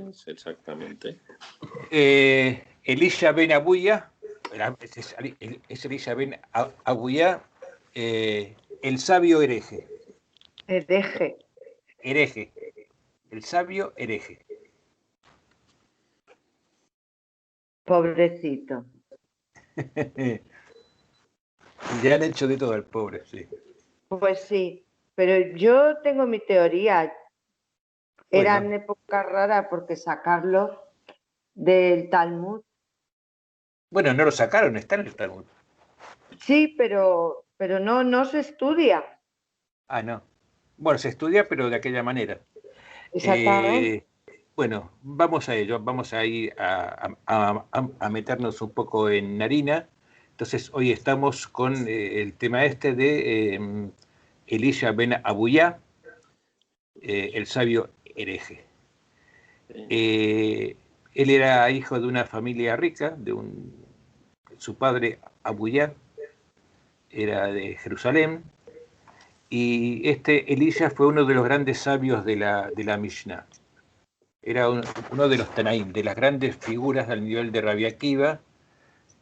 es exactamente? Elisha ben Abuya, es Elisha ben Abuya, el sabio hereje. Hereje. Hereje. El sabio hereje. Pobrecito. Ya han hecho de todo el pobre, sí. Pues sí, pero yo tengo mi teoría. Eran épocas raras porque sacarlo del Talmud. Bueno, no lo sacaron, está en el Talmud. Sí, pero no se estudia. Ah, no. Bueno, se estudia, pero de aquella manera. Exactamente. Bueno, vamos a ello, vamos a ir a meternos un poco en harina. Entonces, hoy estamos con el tema este de Elisha ben Abuya, el sabio hereje. Él era hijo de una familia rica, su padre Abuya era de Jerusalén, y Elisha fue uno de los grandes sabios de la Mishnah. Era uno de los Tanaim, de las grandes figuras al nivel de Rabbi Akiva,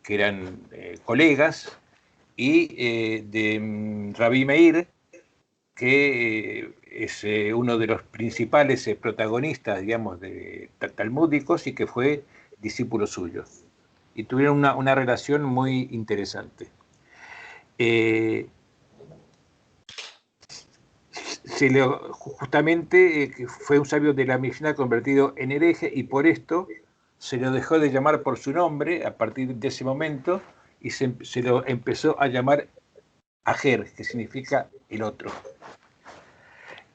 que eran colegas, y de Rabbi Meir, que es uno de los principales protagonistas, digamos, talmúdicos y que fue discípulo suyo. Y tuvieron una relación muy interesante. Justamente fue un sabio de la Mishnah convertido en hereje y por esto se lo dejó de llamar por su nombre a partir de ese momento y se lo empezó a llamar Ajer, que significa el otro.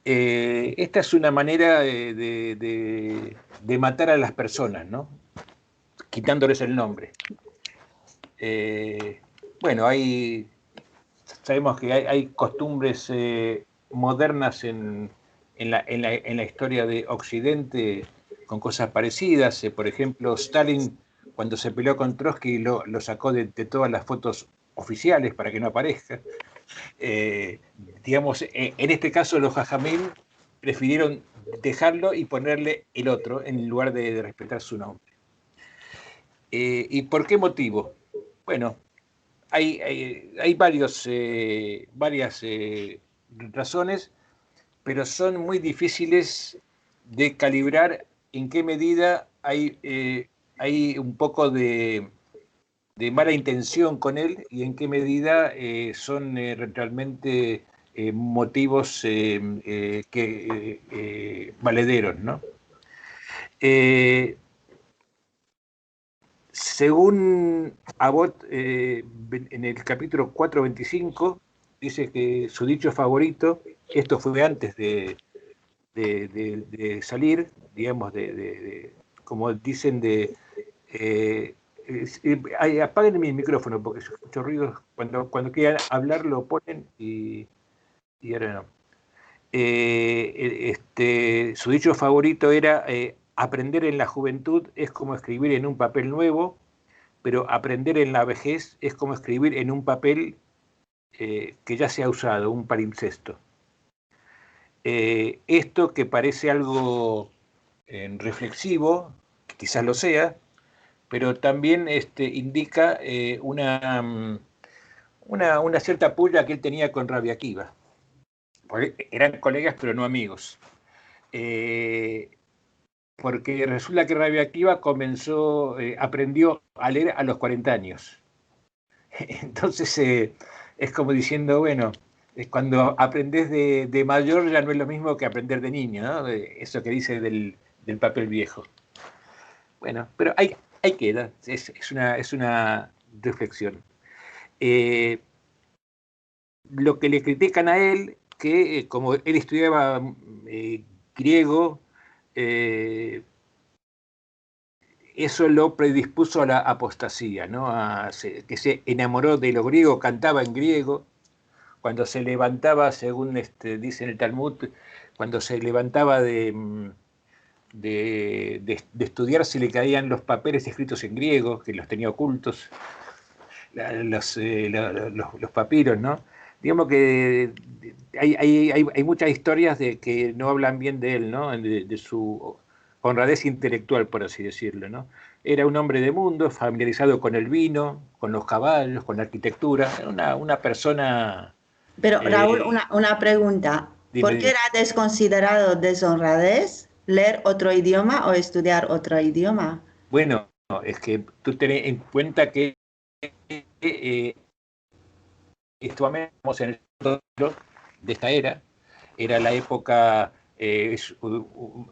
Esta es una manera de matar a las personas, ¿no? Quitándoles el nombre. Bueno, sabemos que hay costumbres modernas en la historia de Occidente con cosas parecidas. Por ejemplo, Stalin, cuando se peleó con Trotsky, lo sacó de todas las fotos oficiales para que no aparezca. Digamos, en este caso los jajamim prefirieron dejarlo y ponerle el otro en lugar de respetar su nombre. ¿Y por qué motivo? Bueno, hay varias razones, pero son muy difíciles de calibrar en qué medida hay un poco de mala intención con él y en qué medida son realmente motivos valederos, ¿no? Según Abbott, en el capítulo 4.25, dice que su dicho favorito, esto fue antes de salir, digamos, como dicen, apaguen mi micrófono porque yo escucho ruidos. Cuando quieran hablar lo ponen y ahora no. Su dicho favorito era aprender en la juventud es como escribir en un papel nuevo, pero aprender en la vejez es como escribir en un papel que ya se ha usado, un palimpsesto. Esto que parece algo reflexivo, que quizás lo sea, pero también indica una cierta pulla que él tenía con Rabbi Akiva. Porque eran colegas pero no amigos. Porque resulta que Rabbi Akiva aprendió a leer a los 40 años. Entonces es como diciendo, bueno, cuando aprendes de mayor ya no es lo mismo que aprender de niño, ¿no? Eso que dice del papel viejo. Bueno, pero ahí queda, es una reflexión. Lo que le critican a él, que como él estudiaba griego, eso lo predispuso a la apostasía, ¿no? Que se enamoró de lo griego, cantaba en griego. Cuando se levantaba, según dice en el Talmud, cuando se levantaba de estudiar, se le caían los papeles escritos en griego, que los tenía ocultos, los papiros, ¿no? Digamos que hay muchas historias que no hablan bien de él, ¿no? De su honradez intelectual, por así decirlo, ¿no? Era un hombre de mundo, familiarizado con el vino, con los caballos, con la arquitectura, era una persona... Pero Raúl, eh, una pregunta. dime, ¿Por qué dime. era desconsiderado deshonradez leer otro idioma o estudiar otro idioma? Bueno, es que tú tenés en cuenta que eh, estamos en el centro de esta era la época,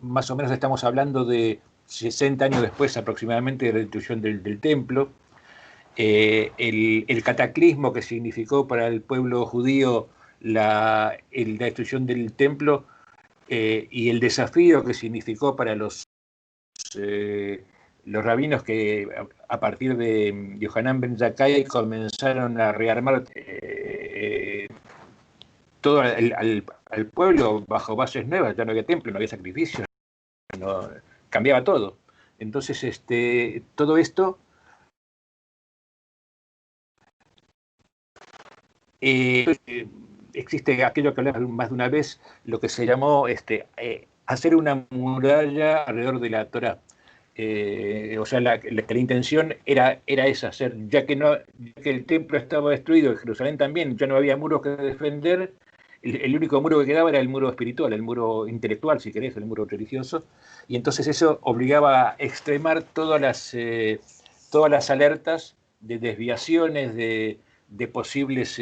más o menos estamos hablando de 60 años después aproximadamente de la destrucción del templo. El cataclismo que significó para el pueblo judío la destrucción del templo, y el desafío que significó para los rabinos que a partir de Yohanan ben Zakkai comenzaron a rearmar todo al pueblo bajo bases nuevas. Ya no había templo, no había sacrificio, no, cambiaba todo. Entonces, todo esto existe aquello que hablamos más de una vez, lo que se llamó hacer una muralla alrededor de la Torá. O sea, la intención era esa, hacer, ya que el templo estaba destruido, Jerusalén también, ya no había muros que defender, el único muro que quedaba era el muro espiritual, el muro intelectual, si querés, el muro religioso, y entonces eso obligaba a extremar todas las alertas de desviaciones, de posibles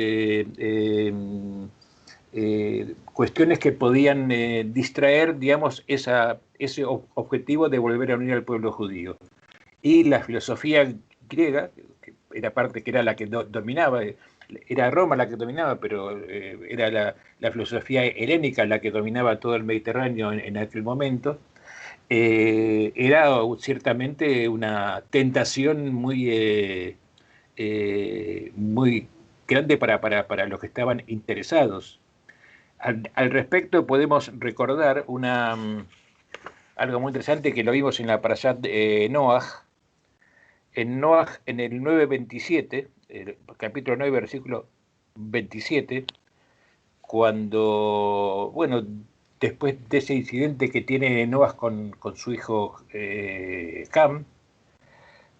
cuestiones que podían distraer, digamos, ese objetivo de volver a unir al pueblo judío. Y la filosofía griega, que era la que dominaba, era Roma la que dominaba, pero era la filosofía helénica la que dominaba todo el Mediterráneo en aquel momento, era ciertamente una tentación muy grande para los que estaban interesados. Al respecto podemos recordar algo muy interesante que lo vimos en la Parashat de Noaj. En Noaj, en el 9:27, el capítulo 9, versículo 27, cuando, bueno, después de ese incidente que tiene Noaj con su hijo Cam,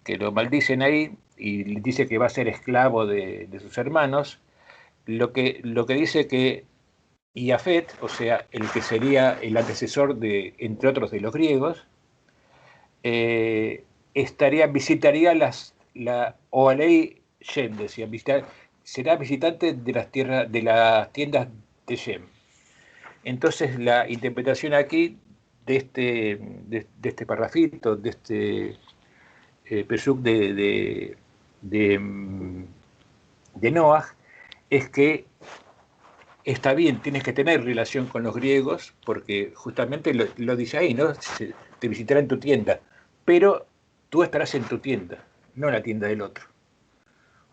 que lo maldicen ahí y le dice que va a ser esclavo de sus hermanos, lo que dice que Iafet, o sea, el que sería el antecesor de, entre otros, de los griegos, eh, visitaría la Oalei Shem, decía, será visitante de las tierras, de las tiendas de Shem. Entonces la interpretación aquí de este parrafito, de este Pesuk de Noaj, es que está bien, tienes que tener relación con los griegos, porque justamente lo dice ahí, ¿no? Te visitará en tu tienda, pero tú estarás en tu tienda, no en la tienda del otro.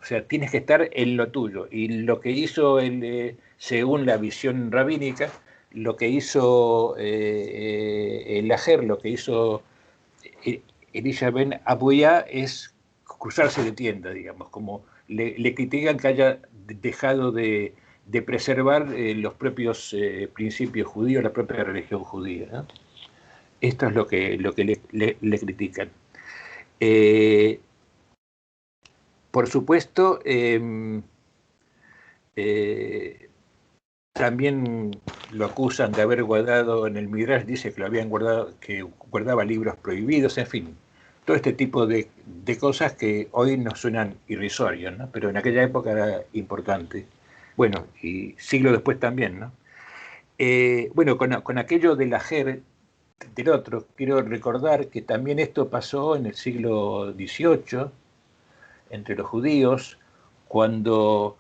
O sea, tienes que estar en lo tuyo. Y lo que hizo, según la visión rabínica, lo que hizo el Ajer, lo que hizo Elisha ben Abuya es cruzarse de tienda, digamos, como le critican que haya dejado de preservar los propios principios judíos, la propia religión judía, ¿no? Esto es lo que le critican. Por supuesto, también lo acusan de haber guardado en el Midrash, dice que lo habían guardado, que guardaba libros prohibidos, en fin, todo este tipo de cosas que hoy nos suenan irrisorios, ¿no? Pero en aquella época era importante. Bueno, y siglos después también, ¿no? Bueno, con aquello del ajer del otro, quiero recordar que también esto pasó en el siglo XVIII, entre los judíos, cuando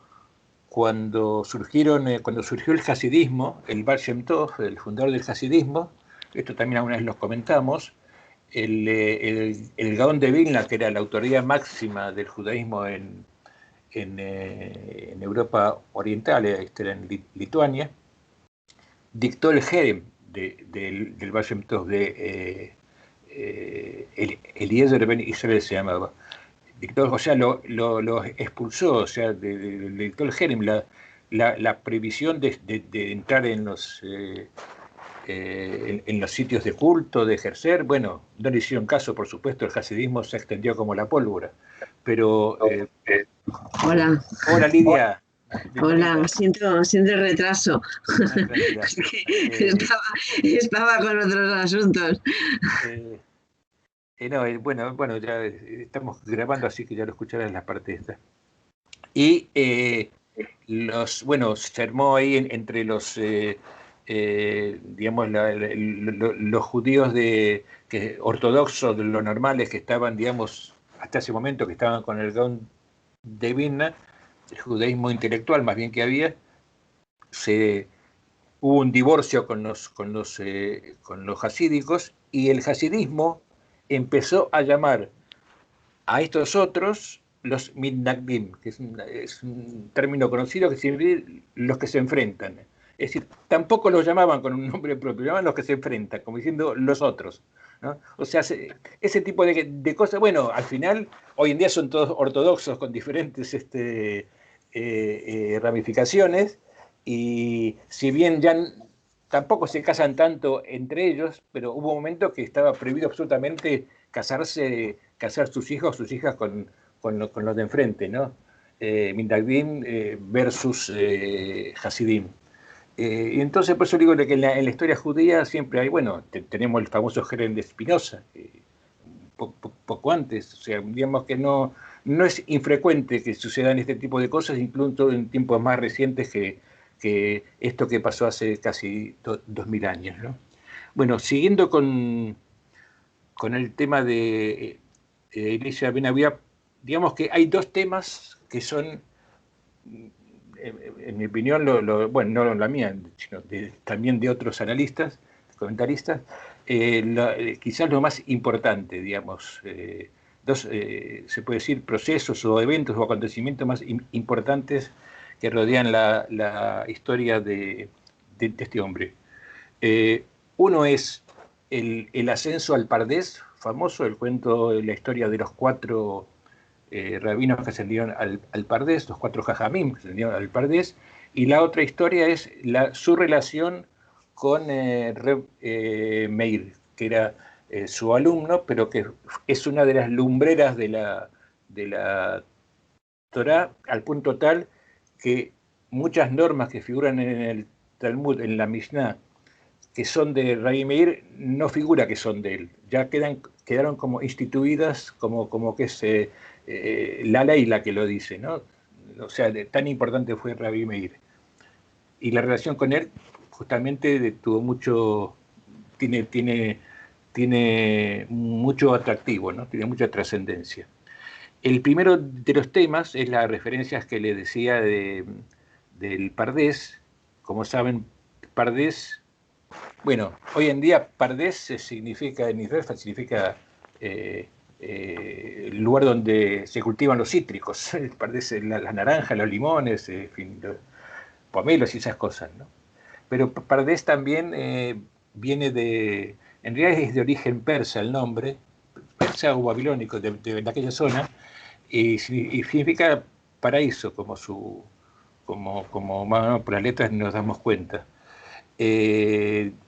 cuando surgió el hasidismo, el Baal Shem Tov, el fundador del hasidismo, esto también alguna vez los comentamos, el Gaón de Vilna, que era la autoridad máxima del judaísmo en Europa Oriental, en Lituania, dictó el Jerem del Baal Shem Tov, Eliezer ben Israel se llamaba. Dictó, o sea, lo expulsó, o sea, dictó el Jerem, la prohibición de entrar en en los sitios de culto, de ejercer. Bueno, no le hicieron caso, por supuesto, el hasidismo se extendió como la pólvora. Pero... Hola. Hola, Lidia. Bienvenida. Hola, siento el retraso. Tranquila. Estaba con otros asuntos. No, bueno, ya estamos grabando, así que ya lo escucharás en la parte esta. Y se armó ahí entre los, digamos, los judíos ortodoxos, de los normales, que estaban, digamos, hasta ese momento, que estaban con el Gaón de Vilna, el judaísmo intelectual más bien que había, hubo un divorcio con los hasídicos, y el hasidismo empezó a llamar a estos otros los mitnagdim, que es un término conocido que significa los que se enfrentan. Es decir, tampoco los llamaban con un nombre propio, llamaban los que se enfrentan, como diciendo los otros, ¿no? O sea, ese tipo de cosas, bueno, al final, hoy en día son todos ortodoxos con diferentes ramificaciones, y si bien ya tampoco se casan tanto entre ellos, pero hubo un momento que estaba prohibido absolutamente casar sus hijos, sus hijas con los de enfrente, ¿no? Mitnagdim versus Hasidim. Y entonces, por eso digo que en la historia judía siempre hay, bueno, tenemos el famoso Jerem de Spinoza, poco antes, o sea, digamos que no es infrecuente que sucedan este tipo de cosas, incluso en tiempos más recientes que esto que pasó hace casi 2000 años, ¿no? Bueno, siguiendo con el tema de Elisha Ben Aviv, digamos que hay dos temas que son, en mi opinión, bueno, no la mía, sino también de otros analistas, comentaristas, quizás lo más importante, digamos, se puede decir, procesos o eventos o acontecimientos más importantes que rodean la historia de este hombre. Uno es el ascenso al Pardés, famoso, el cuento, la historia de los 4 rabinos que ascendieron al Pardés, los 4 jajamim que ascendieron al Pardés, y la otra historia es su relación con Reb Meir, que era su alumno, pero que es una de las lumbreras de la Torá, al punto tal que muchas normas que figuran en el Talmud, en la Mishnah, que son de Rabbi Meir, no figura que son de él. Ya quedaron como instituidas, como que es la ley la que lo dice, ¿no? O sea, tan importante fue Rabbi Meir. Y la relación con él justamente tiene mucho atractivo, ¿no? Tiene mucha trascendencia. El primero de los temas es las referencias que le decía del Pardés. Como saben, Pardés, bueno, hoy en día Pardés significa, en Israel significa el lugar donde se cultivan los cítricos. Pardés, las naranjas, los limones, en fin, los pomelos y esas cosas, ¿no? Pero Pardés también viene en realidad es de origen persa el nombre, persa o babilónico, de aquella zona, y significa paraíso, como por las letras nos damos cuenta.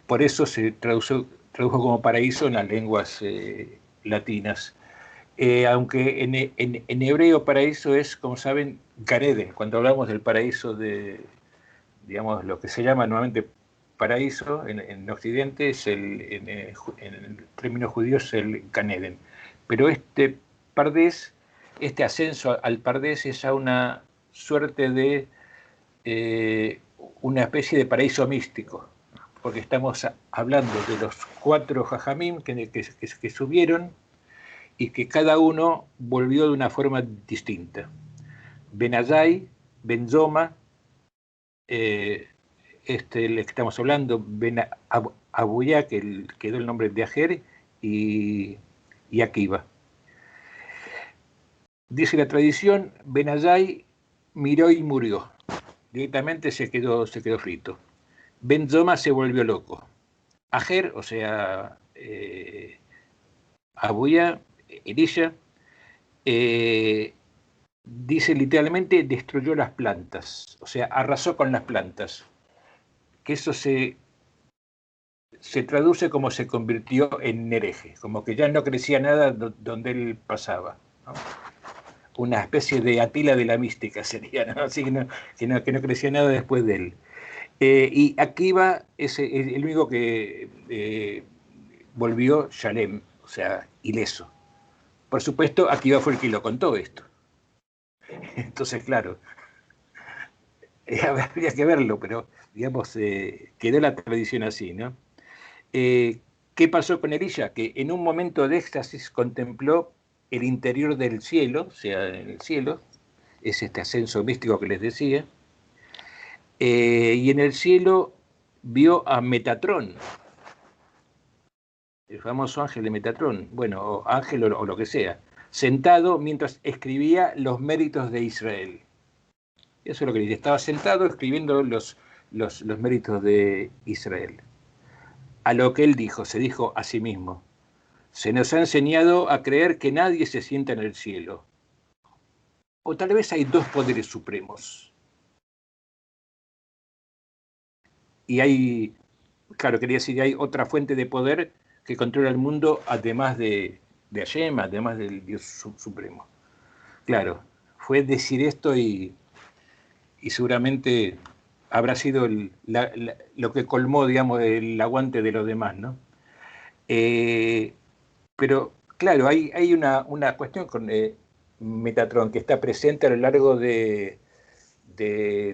Por eso se tradujo como paraíso en las lenguas latinas. Aunque en hebreo paraíso es, como saben, Gan Eden. Cuando hablamos del paraíso digamos, lo que se llama nuevamente paraíso en Occidente, en el término judío es el Gan Eden. Pero este Pardés, este ascenso al Pardés es a una suerte de una especie de paraíso místico, porque estamos hablando de los 4 jajamim que subieron y que cada uno volvió de una forma distinta. Ben Azai, Ben Zoma, el que estamos hablando, Ben Abuya, que quedó el nombre de Ajer, y Akiva. Dice la tradición, Ben Azai miró y murió. Directamente se quedó frito. Ben Zoma se volvió loco. Ajer, o sea, Abuya, Elisha, dice literalmente destruyó las plantas, o sea, arrasó con las plantas. Que eso se se traduce como se convirtió en hereje, como que ya no crecía nada donde él pasaba, ¿no? Una especie de Atila de la mística sería, ¿no? Así que no crecía nada después de él. Y Akiva es el único que volvió Shalem, o sea, ileso. Por supuesto, Akiva fue el que lo contó esto. Entonces, claro, habría que verlo, pero digamos, quedó la tradición así, ¿no? ¿Qué pasó con Elisha? Que en un momento de éxtasis contempló el interior del cielo, o sea, en el cielo, es este ascenso místico que les decía, y en el cielo vio a Metatrón, el famoso ángel de Metatrón, bueno, o ángel o lo que sea, sentado mientras escribía los méritos de Israel. Eso es lo que dice, estaba sentado escribiendo los méritos de Israel. A lo que él dijo, se dijo a sí mismo, se nos ha enseñado a creer que nadie se sienta en el cielo. O tal vez hay dos poderes supremos. Y hay, claro, quería decir, hay otra fuente de poder que controla el mundo además de Hashem, además del Dios supremo. Claro, fue decir esto y seguramente habrá sido lo que colmó, digamos, el aguante de los demás, ¿no? Pero, claro, hay una cuestión con Metatron que está presente a lo largo de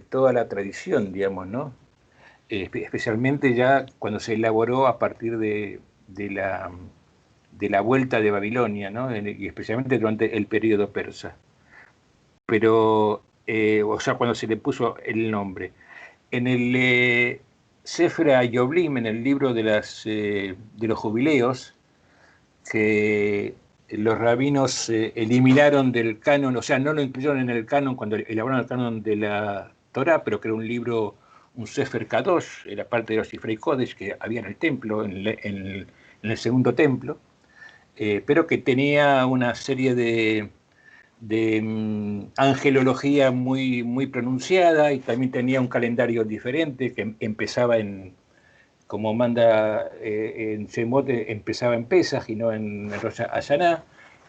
toda la tradición, digamos, ¿no? Especialmente ya cuando se elaboró a partir de la vuelta de Babilonia, ¿no? Y especialmente durante el periodo persa. Pero, o sea, cuando se le puso el nombre. En el Sefer HaYoblim, en el libro de los jubileos, que los rabinos eliminaron del canon, o sea, no lo incluyeron en el canon cuando elaboraron el canon de la Torá, pero que era un libro, un Sefer Kadosh, era parte de los Sifrei Kodesh que había en el templo, en el segundo templo, pero que tenía una serie de angelología muy pronunciada y también tenía un calendario diferente que empezaba como manda en Shemot, empezaba en Pesaj y no en Rosh Hashanah.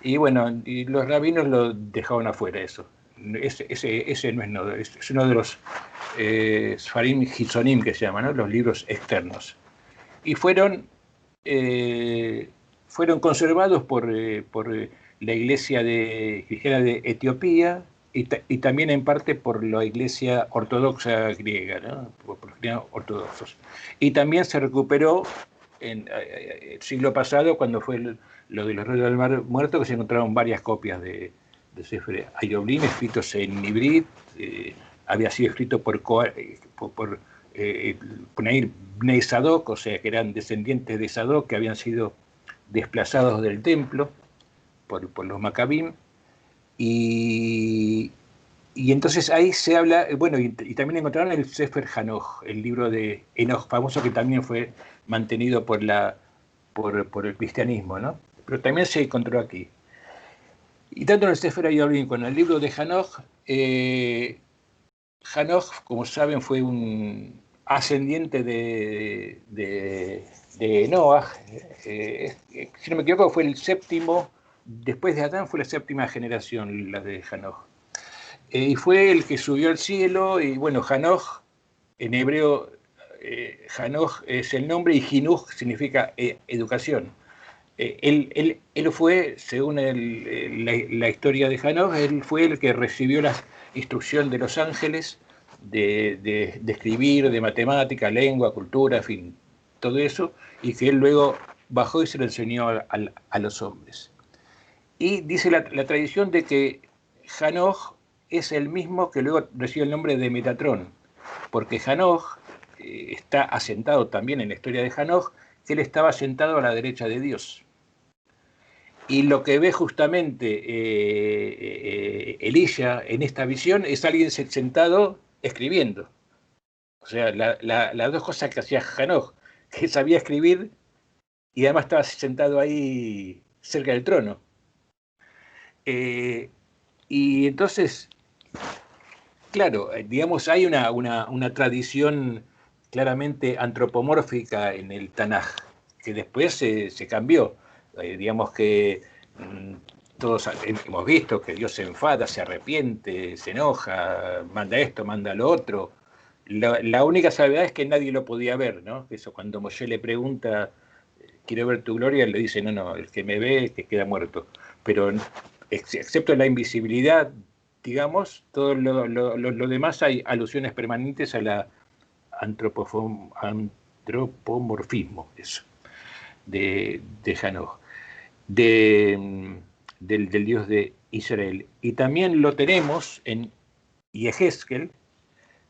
Y bueno, y los rabinos lo dejaban afuera eso. Ese no es nodo, es uno de los Sfarim Hisonim que se llaman, ¿no? Los libros externos. Y fueron conservados por la iglesia cristiana de Etiopía y también en parte por la iglesia ortodoxa griega, ¿no? por los cristianos ortodoxos. Y también se recuperó en el siglo pasado, cuando fue lo de los reyes del Mar Muerto, que se encontraron varias copias de Sefer HaYoblim escritos en hibrid, había sido escrito por Bnei Sadok, o sea, que eran descendientes de Sadok, que habían sido desplazados del templo por los Macabim, y entonces ahí se habla, bueno, y también encontraron el Sefer Hanoch, el libro de Enoch, famoso, que también fue mantenido por el cristianismo, ¿no? Pero también se encontró aquí. Y tanto en el Sefer HaYoblim como en el libro de Hanoch, Hanoch, como saben, fue un ascendiente de Noah. Si no me equivoco, fue el séptimo, después de Adán fue la séptima generación, la de Hanoch. Y fue el que subió al cielo, y bueno, Hanoch, en hebreo, Hanoch es el nombre, y Jinuj significa educación. Él fue, según la historia de Hanoch, él fue el que recibió la instrucción de los ángeles de escribir, de matemática, lengua, cultura, en fin, todo eso, y que él luego bajó y se lo enseñó a los hombres. Y dice la tradición de que Hanoch es el mismo que luego recibe el nombre de Metatrón, porque Hanoch está asentado también en la historia de Hanoch, que él estaba sentado a la derecha de Dios. Y lo que ve justamente Elisha en esta visión es alguien sentado escribiendo. O sea, las dos cosas que hacía Hanoch, que sabía escribir y además estaba sentado ahí cerca del trono. Y entonces, claro, digamos, hay una tradición claramente antropomórfica en el Tanaj, que después se cambió. Digamos que todos hemos visto que Dios se enfada, se arrepiente, se enoja, manda esto, manda lo otro. La única salvedad es que nadie lo podía ver, ¿no? Eso cuando Moshe le pregunta, quiero ver tu gloria, le dice, no, el que me ve, que queda muerto. Pero excepto la invisibilidad, digamos, todo lo demás hay alusiones permanentes a la antropomorfismo, eso, de Hanoch, del Dios de Israel. Y también lo tenemos en Yehezkel,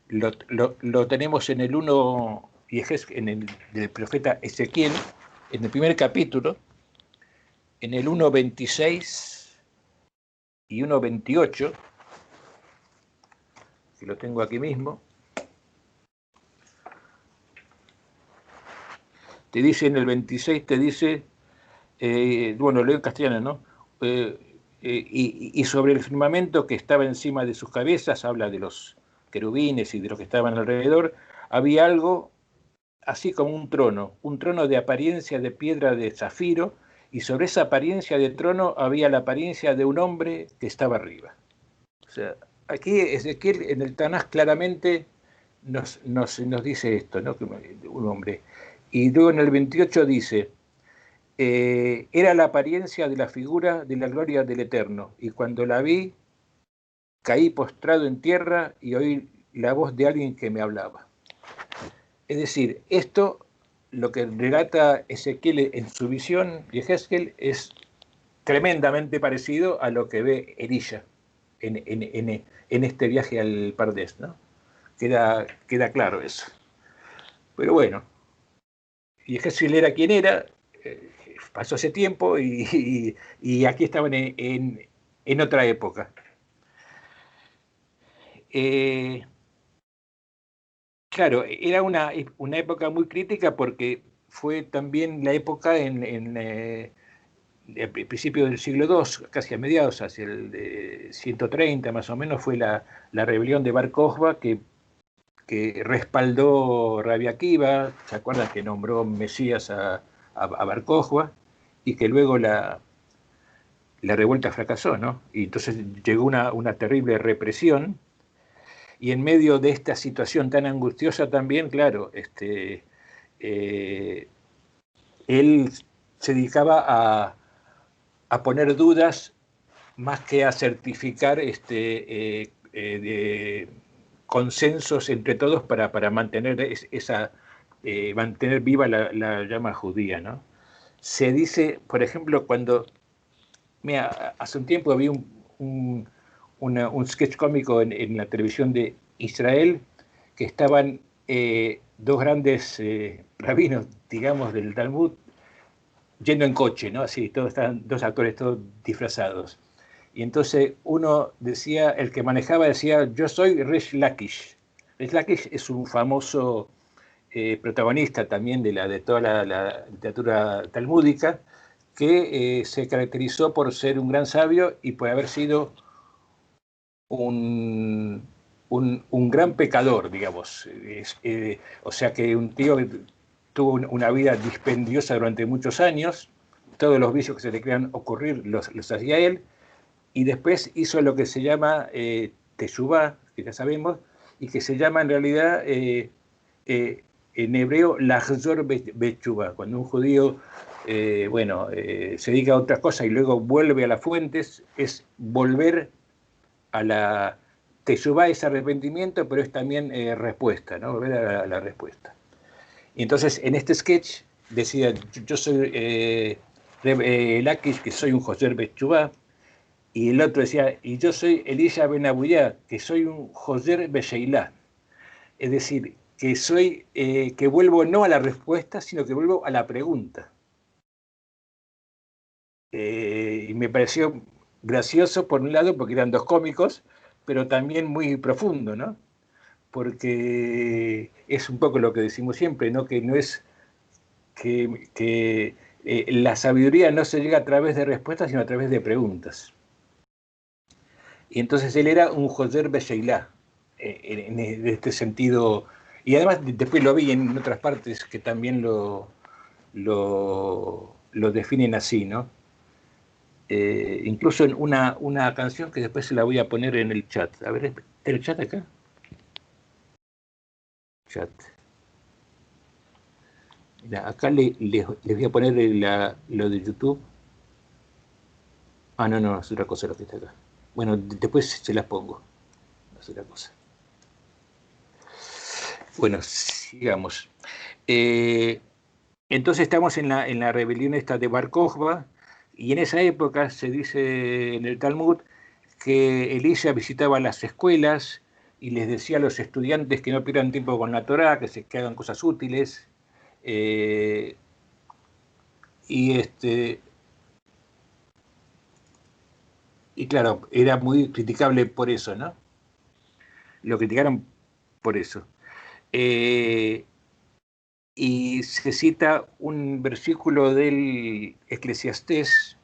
lo tenemos en el 1, en el del profeta Ezequiel, en el primer capítulo, en el 1.26 y 1.28, que lo tengo aquí mismo. Te dice en el 26, te dice, bueno, leo en castellano, ¿no? Y sobre el firmamento que estaba encima de sus cabezas, habla de los querubines y de los que estaban alrededor, había algo así como un trono de apariencia de piedra de zafiro, y sobre esa apariencia de trono había la apariencia de un hombre que estaba arriba. O sea, aquí Ezequiel en el Tanaj claramente nos dice esto, ¿no? Que un hombre. Y luego en el 28 dice, era la apariencia de la figura de la gloria del Eterno, y cuando la vi, caí postrado en tierra y oí la voz de alguien que me hablaba. Es decir, esto, lo que relata Ezequiel en su visión, Yehezkel, es tremendamente parecido a lo que ve Elisha en este viaje al Pardés, ¿no? Queda claro eso. Pero bueno, Yehezkel era quien era, pasó ese tiempo y aquí estaban en otra época. Claro, era una época muy crítica porque fue también la época el principio del siglo II, casi a mediados, hacia el 130 más o menos, fue la rebelión de Bar Kokhba que respaldó Rabbi Akiva, ¿se acuerdan que nombró Mesías a Bar Kokhba? Y que luego la revuelta fracasó, ¿no? Y entonces llegó una terrible represión. Y en medio de esta situación tan angustiosa también, claro, él se dedicaba a poner dudas más que a certificar consensos entre todos para mantener mantener viva la llama judía, ¿no? Se dice, por ejemplo, mira, hace un tiempo había un sketch cómico en la televisión de Israel, que estaban dos grandes rabinos, digamos, del Talmud, yendo en coche, ¿no? Así, estaban dos actores todos disfrazados. Y entonces uno decía, el que manejaba decía, yo soy Resh Lakish. Resh Lakish es un famoso protagonista también de toda la literatura talmúdica, que se caracterizó por ser un gran sabio y por haber sido un gran pecador, digamos. O sea que un tío que tuvo una vida dispendiosa durante muchos años, todos los vicios que se le crean ocurrir los hacía él, y después hizo lo que se llama teshuvá, que ya sabemos, y que se llama en realidad en hebreo lahzor betshuvá, cuando un judío se dedica a otras cosas y luego vuelve a las fuentes, es volver a la teshuvá, es arrepentimiento, pero es también respuesta, ¿no? Volver a la respuesta. Y entonces en este sketch decía, yo soy Lakish, que soy un Joser Betshuvá, y el otro decía, y yo soy Elisha Ben Abuyá, que soy un Joser Besheilá. Es decir, que vuelvo no a la respuesta, sino que vuelvo a la pregunta. Y me pareció gracioso por un lado, porque eran dos cómicos, pero también muy profundo, ¿no? Porque es un poco lo que decimos siempre, ¿no? Que no es que la sabiduría no se llega a través de respuestas, sino a través de preguntas. Y entonces él era un Joser Besheilá, en este sentido Y además después lo vi en otras partes que también lo definen así, ¿no? Incluso en una canción que después se la voy a poner en el chat. A ver, ¿el chat acá? Chat. Mira, acá les voy a poner lo de YouTube. Ah, no, es otra cosa lo que está acá. Bueno, después se las pongo. No es otra cosa. Bueno, sigamos. Entonces estamos en la rebelión esta de Bar Kokhba, y en esa época se dice en el Talmud que Elías visitaba las escuelas y les decía a los estudiantes que no pierdan tiempo con la Torá, que hagan cosas útiles. Y claro, era muy criticable por eso, ¿no? Lo criticaron por eso. Y se cita un versículo del Eclesiastés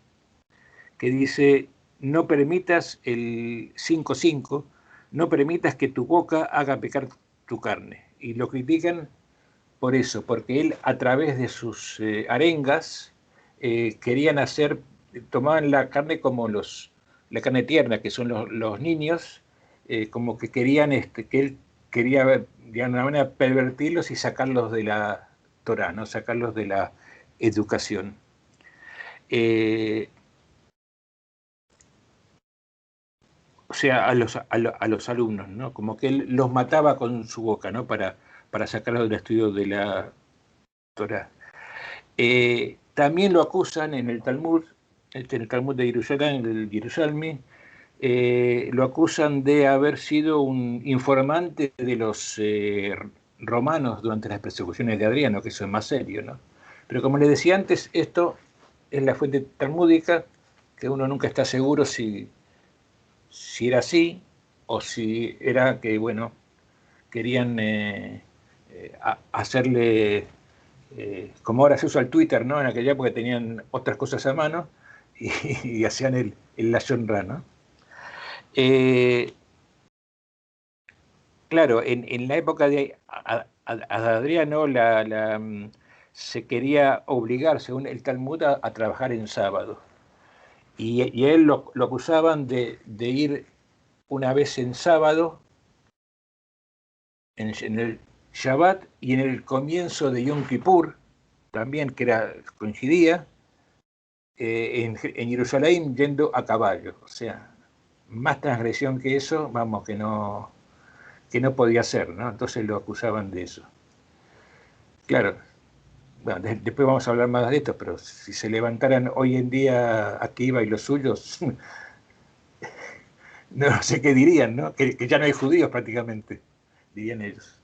que dice: no permitas, el 5:5, no permitas que tu boca haga pecar tu carne. Y lo critican por eso, porque él, a través de sus arengas, querían tomaban la carne como la carne tierna, que son los niños, como que querían, que él quería de alguna manera pervertirlos y sacarlos de la Torá, ¿no? Sacarlos de la educación. O sea, a los alumnos, ¿no? Como que él los mataba con su boca, ¿no? Para sacarlos del estudio de la Torá. También lo acusan en el Talmud, en el Talmud de Jerusalén, el Yerushalmi, lo acusan de haber sido un informante de los romanos durante las persecuciones de Adriano, que eso es más serio, ¿no? Pero como les decía antes, esto es la fuente talmúdica, que uno nunca está seguro si era así o si era que, bueno, querían hacerle, como ahora se usa el Twitter, ¿no? En aquella época tenían otras cosas a mano y hacían el Lashon Ra, ¿no? Claro, en la época de Adriano se quería obligar, según el Talmud, a trabajar en sábado. Y a él lo acusaban de ir una vez en sábado, en el Shabbat y en el comienzo de Yom Kippur, también, que coincidía, en Jerusalén yendo a caballo. O sea, más transgresión que eso, vamos, que no podía ser, ¿no? Entonces lo acusaban de eso. Claro, bueno, después vamos a hablar más de esto, pero si se levantaran hoy en día Akiva y los suyos, no sé qué dirían, ¿no? Que ya no hay judíos prácticamente, dirían ellos.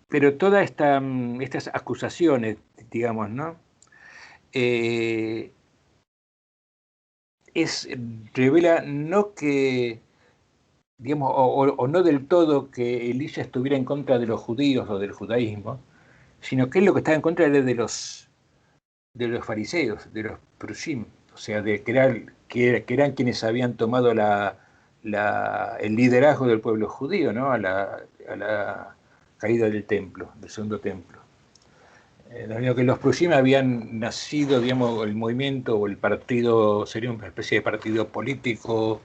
Pero todas estas acusaciones, digamos, ¿no? Revela no que, digamos, o no del todo que Elías estuviera en contra de los judíos o del judaísmo, sino que es lo que estaba en contra de los fariseos, de los prusim, o sea, que eran quienes habían tomado el liderazgo del pueblo judío, ¿no? A la caída del templo, del segundo templo. Que los prusim habían nacido, digamos, el movimiento o el partido, sería una especie de partido político,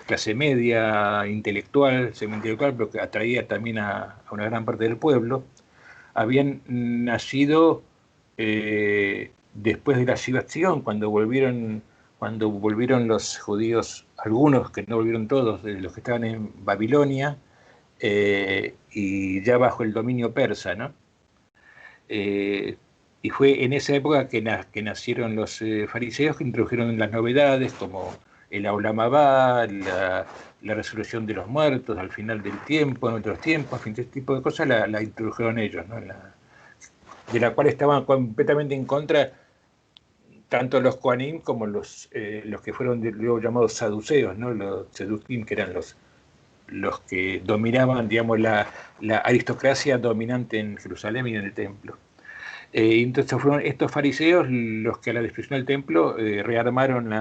clase media, intelectual, semi-intelectual, pero que atraía también a una gran parte del pueblo. Habían nacido después de la Shivación, cuando volvieron los judíos, algunos, que no volvieron todos, de los que estaban en Babilonia, y ya bajo el dominio persa, ¿no? Y fue en esa época que nacieron los fariseos, que introdujeron las novedades como el Olam Abba, la resurrección de los muertos al final del tiempo, en otros tiempos, en fin, este tipo de cosas la introdujeron ellos, ¿no? De la cual estaban completamente en contra tanto los Kohanim como los que fueron luego llamados saduceos, ¿no? Los seducim, que eran los que dominaban, digamos, la aristocracia dominante en Jerusalén y en el templo. Entonces fueron estos fariseos los que a la destrucción del templo rearmaron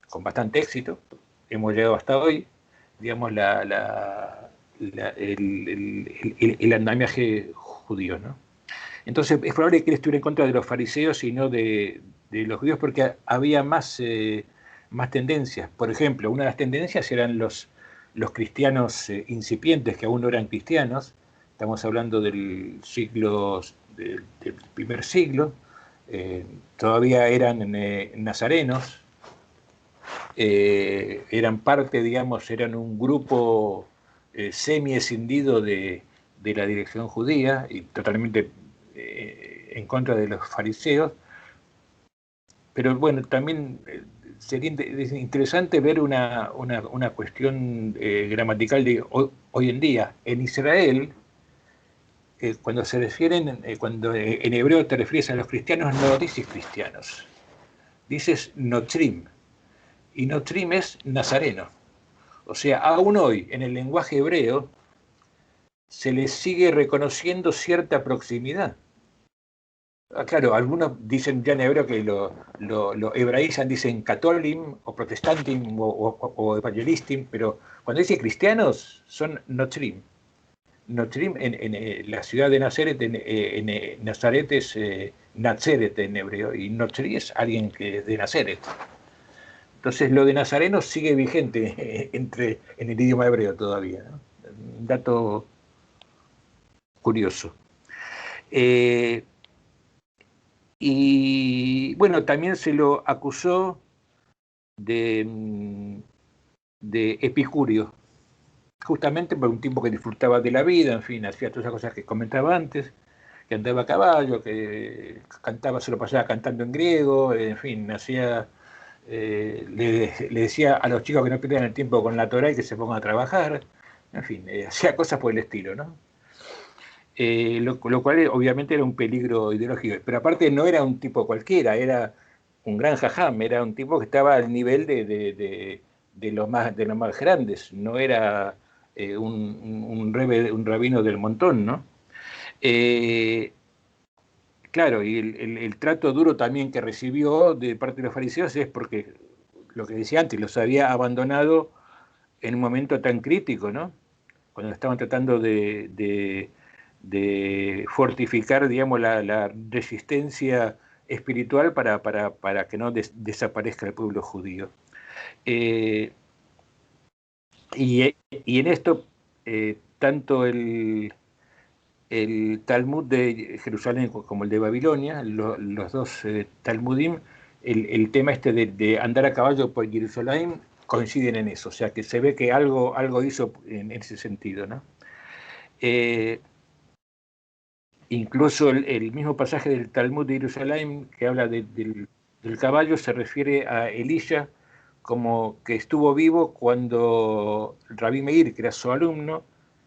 con bastante éxito, hemos llegado hasta hoy, digamos, el andamiaje judío, ¿no? Entonces es probable que él estuviera en contra de los fariseos y no de los judíos, porque había más tendencias. Por ejemplo, una de las tendencias eran los cristianos incipientes, que aún no eran cristianos. Estamos hablando del primer siglo. Todavía eran nazarenos. Eran parte, digamos, eran un grupo semi-escindido de la dirección judía y totalmente en contra de los fariseos. Pero bueno, también sería interesante ver una cuestión gramatical de hoy en día. En Israel, cuando se refieren, cuando en hebreo te refieres a los cristianos, no dices cristianos, dices notrim, y notrim es nazareno. O sea, aún hoy, en el lenguaje hebreo, se les sigue reconociendo cierta proximidad. Claro, algunos dicen ya en hebreo que lo hebraizan, dicen catolim o protestantim o evangelistim, pero cuando dicen cristianos son notrim. Notrim en la ciudad de Nazaret, en Nazaret es Nazaret en hebreo, y notri es alguien que es de Nazaret. Entonces lo de nazareno sigue vigente en el idioma hebreo todavía, ¿no? Un dato curioso. Y bueno, también se lo acusó de Epicurio, justamente por un tipo que disfrutaba de la vida, en fin, hacía todas esas cosas que comentaba antes, que andaba a caballo, que cantaba, se lo pasaba cantando en griego, en fin, le decía a los chicos que no pierdan el tiempo con la Torá y que se pongan a trabajar, en fin, hacía cosas por el estilo, ¿no? Lo cual obviamente era un peligro ideológico, pero aparte no era un tipo cualquiera, era un gran jajam, era un tipo que estaba al nivel de los más grandes, no era un rabino del montón, ¿no? Claro, y el trato duro también que recibió de parte de los fariseos es porque, lo que decía antes, los había abandonado en un momento tan crítico, ¿no? Cuando estaban tratando de fortificar, digamos, la resistencia espiritual para que no desaparezca el pueblo judío. Y en esto, tanto el Talmud de Jerusalén como el de Babilonia, los dos Talmudim, el tema este de andar a caballo por Jerusalén coinciden en eso, o sea que se ve que algo hizo en ese sentido, ¿no? Incluso el mismo pasaje del Talmud de Jerusalén que habla del caballo se refiere a Elisha como que estuvo vivo cuando Rabí Meir, que era su alumno,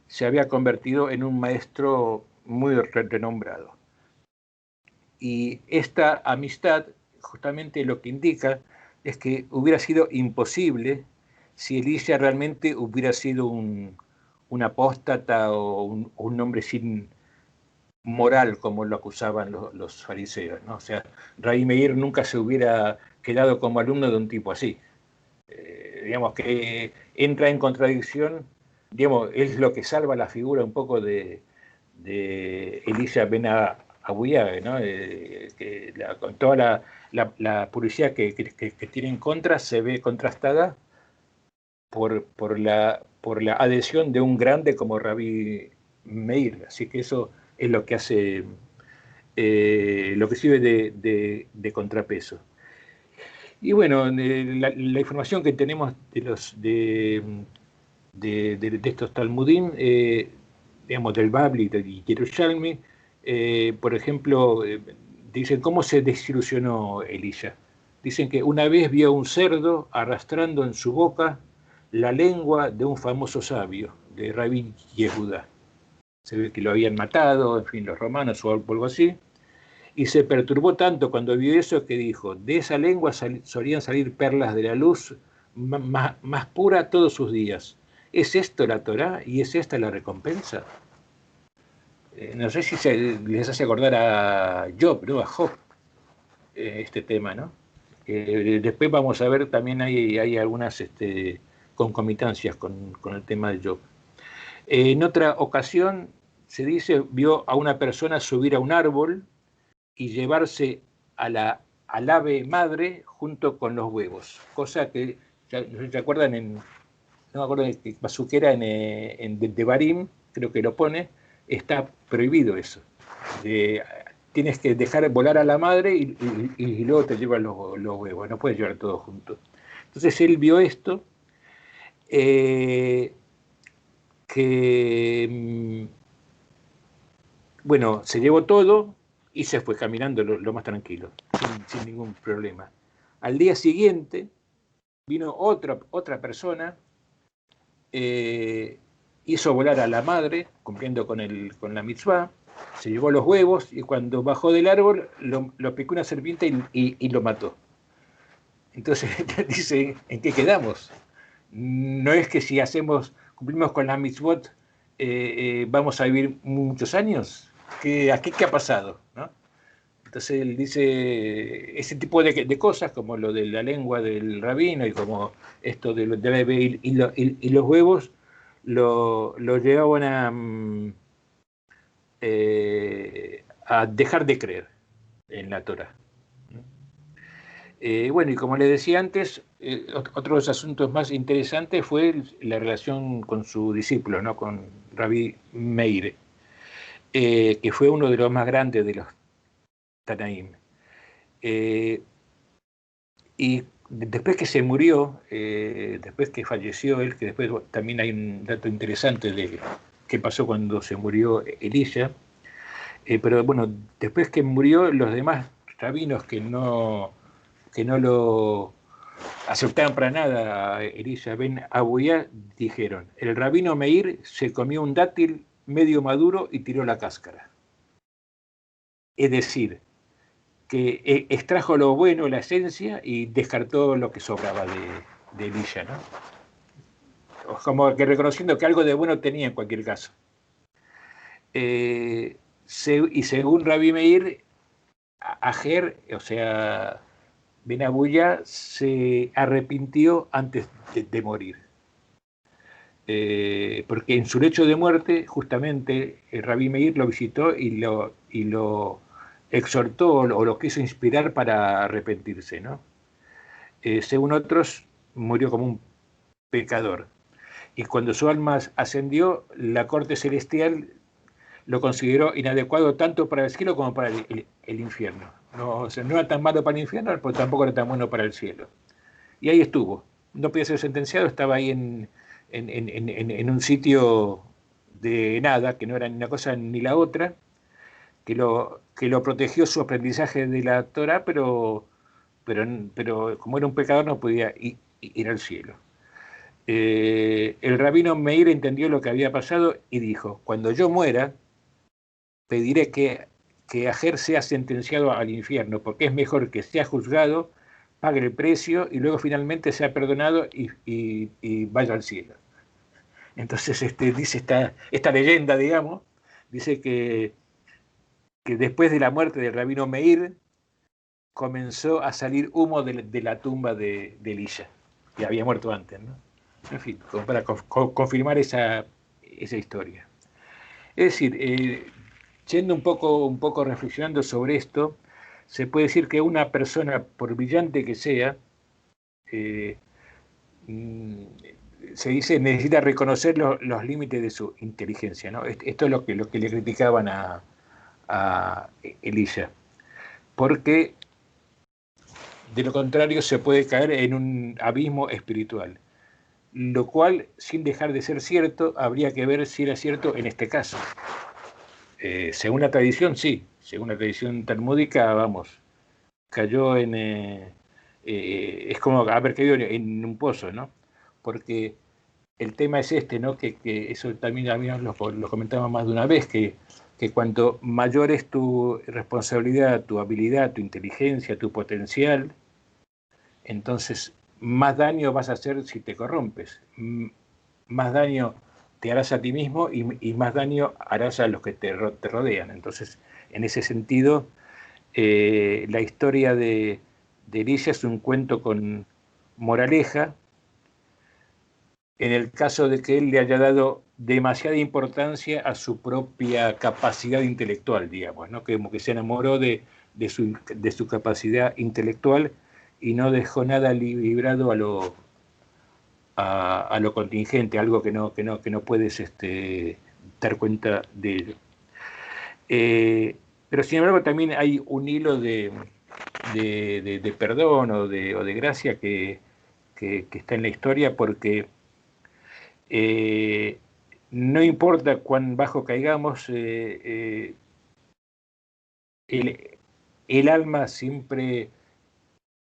se había convertido en un maestro muy renombrado. Y esta amistad justamente lo que indica es que hubiera sido imposible si Elisha realmente hubiera sido un apóstata o un hombre sin moral, como lo acusaban los fariseos, ¿no? O sea, Rabí Meir nunca se hubiera quedado como alumno de un tipo así. Digamos que entra en contradicción, digamos, es lo que salva la figura un poco de Elisha ben Abuyá, ¿no? Con toda la publicidad que tiene en contra, se ve contrastada por la adhesión de un grande como Rabí Meir. Así que eso es lo que hace, lo que sirve de contrapeso. Y bueno, la información que tenemos de estos Talmudim, digamos, del Babli y Yerushalmi, por ejemplo, dicen cómo se desilusionó Elisha. Dicen que una vez vio un cerdo arrastrando en su boca la lengua de un famoso sabio, de Rabí Yehudá. Se ve que lo habían matado, en fin, los romanos o algo así, y se perturbó tanto cuando vio eso que dijo, de esa lengua solían salir perlas de la luz más pura todos sus días. ¿Es esto la Torá y es esta la recompensa? No sé si les hace acordar a Job, ¿no? A Job, este tema, ¿no? Después vamos a ver, también hay algunas concomitancias con el tema de Job. En otra ocasión, se dice, vio a una persona subir a un árbol y llevarse al ave madre junto con los huevos, cosa que, ¿se acuerdan? No me acuerdo de Bazuquera en Devarim, creo que lo pone, está prohibido eso. Tienes que dejar volar a la madre y luego te llevan los huevos, no puedes llevar todo junto. Entonces él vio esto, bueno, se llevó todo y se fue caminando lo más tranquilo, sin ningún problema. Al día siguiente vino otra persona, hizo volar a la madre, cumpliendo con la mitzvah, se llevó los huevos y cuando bajó del árbol lo picó una serpiente y lo mató. Entonces dice, ¿en qué quedamos? No es que si cumplimos con la mitzvot, vamos a vivir muchos años. ¿Qué ha pasado? ¿No? Entonces él dice ese tipo de cosas, como lo de la lengua del rabino y como esto del bebé y los huevos, lo llevaban a dejar de creer en la Torah. Bueno, y como le decía antes, otro de los asuntos más interesantes fue la relación con su discípulo, ¿no? Con Rabbi Meir, que fue uno de los más grandes de los Tanaim. Y después que se murió, después que falleció él, que después también hay un dato interesante de qué pasó cuando se murió Elisha, pero bueno, después que murió, los demás rabinos que no lo aceptaban para nada a Elisha ben Abuyá, dijeron, el rabino Meir se comió un dátil medio maduro y tiró la cáscara. Es decir, que extrajo lo bueno, la esencia, y descartó lo que sobraba de Elisha, ¿no? Como que reconociendo que algo de bueno tenía en cualquier caso. Y según Rabbi Meir, Ajer, o sea, Ben Abuyá, se arrepintió antes de morir. Porque en su lecho de muerte, justamente, Rabbi Meir lo visitó y lo exhortó o lo quiso inspirar para arrepentirse, ¿no? Según otros, murió como un pecador. Y cuando su alma ascendió, la corte celestial lo consideró inadecuado tanto para el cielo como para el infierno. No, o sea, no era tan malo para el infierno, pero tampoco era tan bueno para el cielo. Y ahí estuvo. No podía ser sentenciado, estaba ahí en un sitio de nada, que no era ni una cosa ni la otra, que lo protegió su aprendizaje de la Torah, pero como era un pecador no podía ir al cielo. El rabino Meir entendió lo que había pasado y dijo, cuando yo muera, pediré que Ajer sea sentenciado al infierno, porque es mejor que sea juzgado, pague el precio y luego finalmente sea perdonado y vaya al cielo. Entonces dice esta leyenda, digamos, dice que después de la muerte del rabino Meir comenzó a salir humo de la tumba de Elisha, que había muerto antes, ¿no? En fin, como para confirmar esa historia. Es decir, yendo un poco reflexionando sobre esto, se puede decir que una persona, por brillante que sea, se dice, necesita reconocer los límites de su inteligencia, ¿no? Esto es lo que le criticaban a Elisha, porque de lo contrario se puede caer en un abismo espiritual, lo cual, sin dejar de ser cierto, habría que ver si era cierto en este caso. Según la tradición, sí, según la tradición talmúdica, vamos, cayó es como haber caído en un pozo, ¿no? Porque el tema es ¿no? Que eso también lo comentamos más de una vez, que cuanto mayor es tu responsabilidad, tu habilidad, tu inteligencia, tu potencial, entonces más daño vas a hacer si te corrompes, más daño te harás a ti mismo y más daño harás a los que te rodean. Entonces, en ese sentido, la historia de Elisha es un cuento con moraleja, en el caso de que él le haya dado demasiada importancia a su propia capacidad intelectual, digamos, ¿no? Como que se enamoró de su capacidad intelectual y no dejó nada librado a lo contingente, algo que no puedes dar cuenta de ello. Pero sin embargo también hay un hilo de perdón o de gracia que está en la historia, porque no importa cuán bajo caigamos, el alma siempre,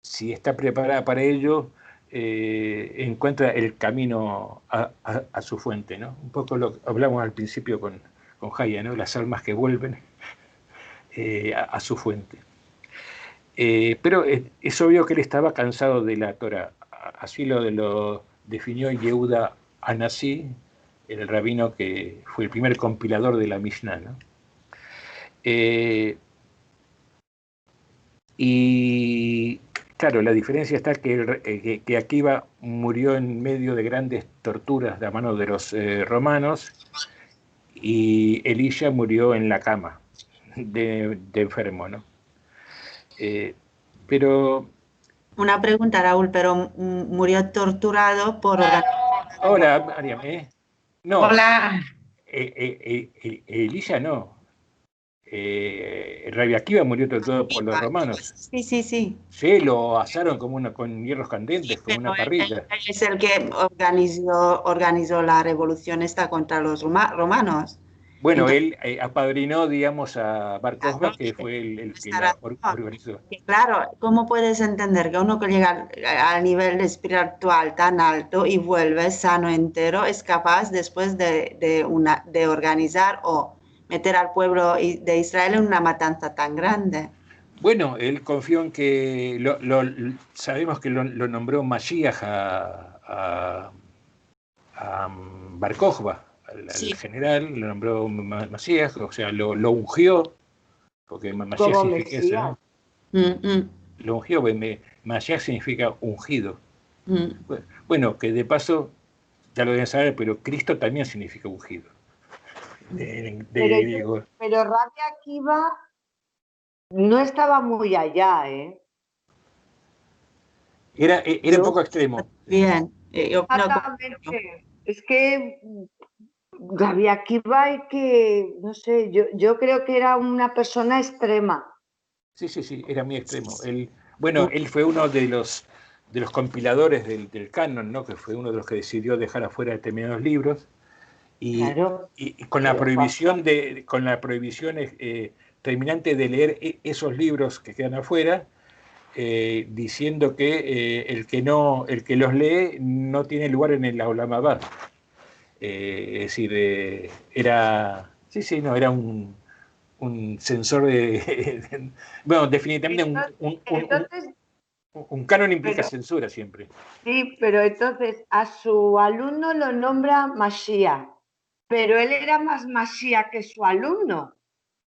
si está preparada para ello, encuentra el camino a su fuente, ¿no? Un poco lo que hablamos al principio con Jaya, ¿no? Las almas que vuelven a su fuente. Pero es obvio que él estaba cansado de la Torah. Así lo definió Yehuda Anasí, el rabino que fue el primer compilador de la Mishnah, ¿no? Y claro, la diferencia está que Akiva murió en medio de grandes torturas de a mano de los romanos, y Elisha murió en la cama de enfermo, ¿no? Pero... Una pregunta, Raúl, pero murió torturado por... Hola, Mariam, ¿eh? No. Hola. Elisha no. Rabbi Akiva murió torturado por los romanos. Sí, sí, sí. Sí, lo asaron con hierros candentes, como una parrilla. Es el que organizó la revolución esta contra los romanos. Bueno, Entonces, él apadrinó, digamos, a Bar Kokhba, que fue el que la organizó. Claro, ¿cómo puedes entender que uno que llega al nivel espiritual tan alto y vuelve sano entero es capaz después de organizar o meter al pueblo de Israel en una matanza tan grande? Bueno, él confió en que sabemos que lo nombró Mashiach a Bar Kokhba, al general, lo nombró Mashiach, o sea, lo ungió, porque Mashiach significa eso, ¿no? Lo ungió, Mashiach significa ungido. Bueno, que de paso, ya lo deben saber, pero Cristo también significa ungido. Pero Rabbi Akiva no estaba muy allá, ¿eh? Era un poco extremo. Bien. Exactamente. Es que Rabbi Akiva no sé, yo creo que era una persona extrema. Sí, era muy extremo. Él fue uno de los compiladores del canon, ¿no? Que fue uno de los que decidió dejar afuera determinados libros. Y con la prohibición terminante de leer esos libros que quedan afuera, diciendo que el que los lee no tiene lugar en el Olam Abba. Es decir, era un censor de bueno, definitivamente un canon implica censura siempre. Sí, pero entonces a su alumno lo nombra Mashiach, pero él era más Mashiach que su alumno,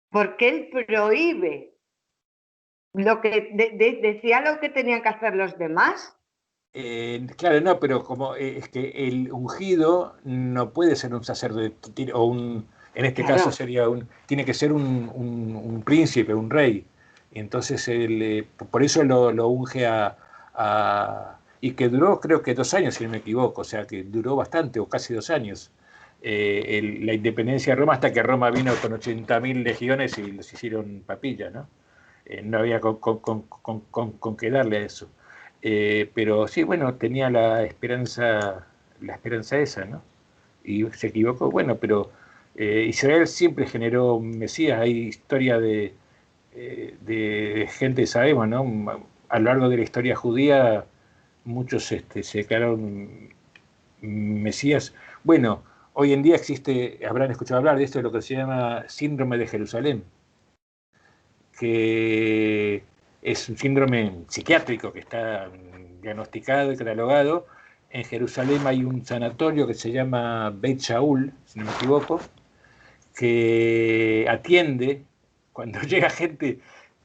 porque él prohíbe lo que decía lo que tenían que hacer los demás. Claro, no, pero como es que el ungido no puede ser un sacerdote o en este caso tiene que ser un príncipe, un rey. Entonces por eso lo unge y que duró creo que 2 años, si no me equivoco, o sea que duró bastante, o casi 2 años, la independencia de Roma, hasta que Roma vino con 80.000 legiones y los hicieron papilla, ¿no? No había con qué darle a eso. Pero sí, bueno, tenía la esperanza esa, ¿no? Y se equivocó, bueno, pero Israel siempre generó Mesías. Hay historia de gente, sabemos, ¿no? A lo largo de la historia judía, muchos se declararon Mesías. Bueno, hoy en día habrán escuchado hablar de esto, de lo que se llama síndrome de Jerusalén, que es un síndrome psiquiátrico que está diagnosticado y catalogado. En Jerusalén hay un sanatorio que se llama Beit Shaul, si no me equivoco, que atiende cuando llega gente,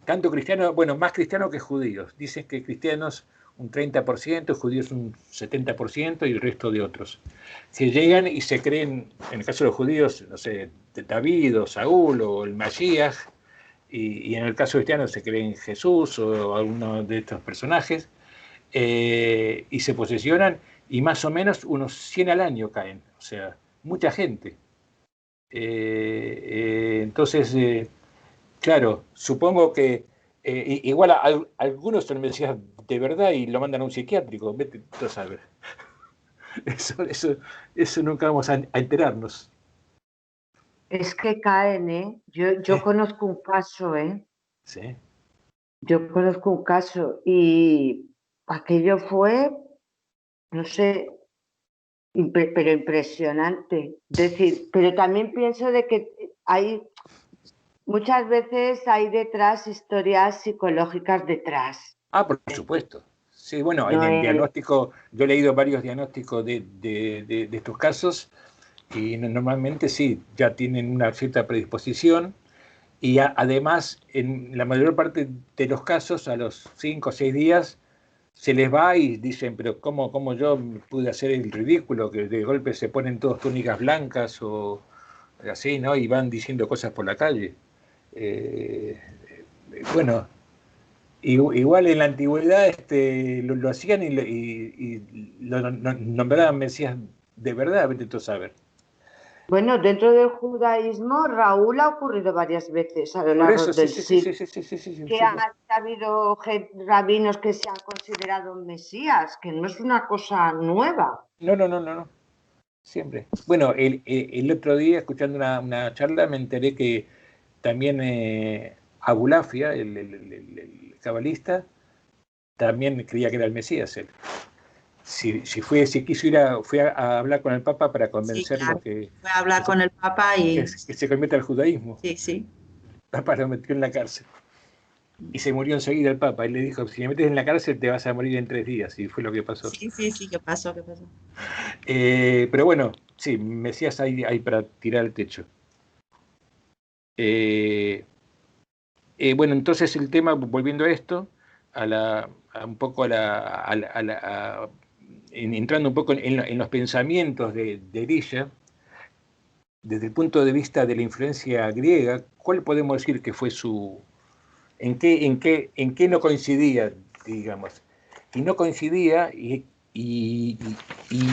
tanto cristiano, bueno, más cristianos que judíos. Dicen que cristianos un 30%, judíos un 70% y el resto de otros, que llegan y se creen, en el caso de los judíos, no sé, David o Saúl o el Mashiach, y en el caso cristiano se creen Jesús o alguno de estos personajes, y se posesionan, y más o menos unos 100 al año caen, o sea, mucha gente. Entonces, claro, supongo que igual algunos son mesías de verdad y lo mandan a un psiquiátrico, vete tú a saber. Eso nunca vamos a enterarnos. Es que caen, ¿eh? Yo conozco un caso, ¿eh? Sí. Yo conozco un caso y aquello fue, no sé, pero impresionante. Decir, pero también pienso de que muchas veces hay detrás historias psicológicas detrás. Por supuesto. Sí, bueno, en No el es, diagnóstico, yo he leído varios diagnósticos de estos casos y normalmente sí, ya tienen una cierta predisposición y además en la mayor parte de los casos a los 5 o 6 días se les va y dicen, pero ¿cómo yo pude hacer el ridículo? Que de golpe se ponen todos túnicas blancas o así, ¿no? Y van diciendo cosas por la calle. Bueno, igual en la antigüedad lo hacían y lo nombraban mesías de verdad, vete tú a saber. bueno, dentro del judaísmo, Raúl ha ocurrido varias veces a lo Por largo eso, sí, del sí, sí, sí, siglo, sí, sí, sí, sí, sí, que sí. ha habido rabinos que se han considerado mesías, que no es una cosa nueva. No. Siempre. Bueno, el otro día, escuchando una charla, me enteré que también Abulafia, el cabalista, también creía que era el Mesías él. Si quiso fue a hablar con el Papa para Sí, convencerlo claro. Fue a hablar con el Papa y que se convierta al judaísmo. sí. El Papa lo metió en la cárcel. Y se murió enseguida el Papa. Y le dijo, si me metes en la cárcel te vas a morir en 3 días. Y fue lo que pasó. Sí, ¿qué pasó? Pero bueno, sí, Mesías hay para tirar el techo. Bueno, entonces el tema, volviendo a esto, entrando un poco en los pensamientos de Elisha, desde el punto de vista de la influencia griega, ¿cuál podemos decir que fue en qué no coincidía, digamos? Y no coincidía, y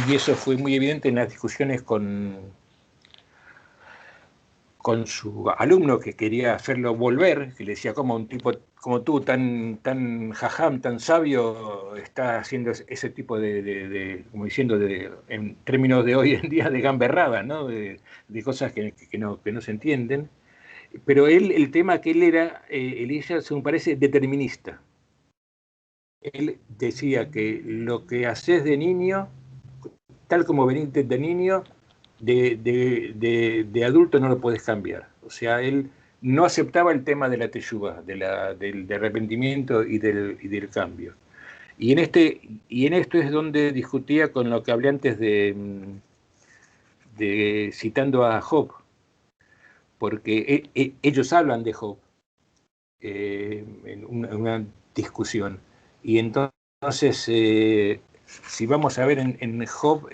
eso fue muy evidente en las discusiones con su alumno que quería hacerlo volver, que le decía, como un tipo como tú, tan jajam, tan sabio, está haciendo ese tipo como diciendo, en términos de hoy en día, de gamberrada, ¿no? De cosas que no se entienden. Pero el tema que él era, Elisha, según parece, determinista. Él decía que lo que haces de niño, tal como veniste de niño, de adulto no lo puedes cambiar. O sea, él no aceptaba el tema de la teshuvá, del arrepentimiento y del cambio. Y en esto es donde discutía con lo que hablé antes citando a Job, porque ellos hablan de Job en una discusión. Y entonces, si vamos a ver en Job,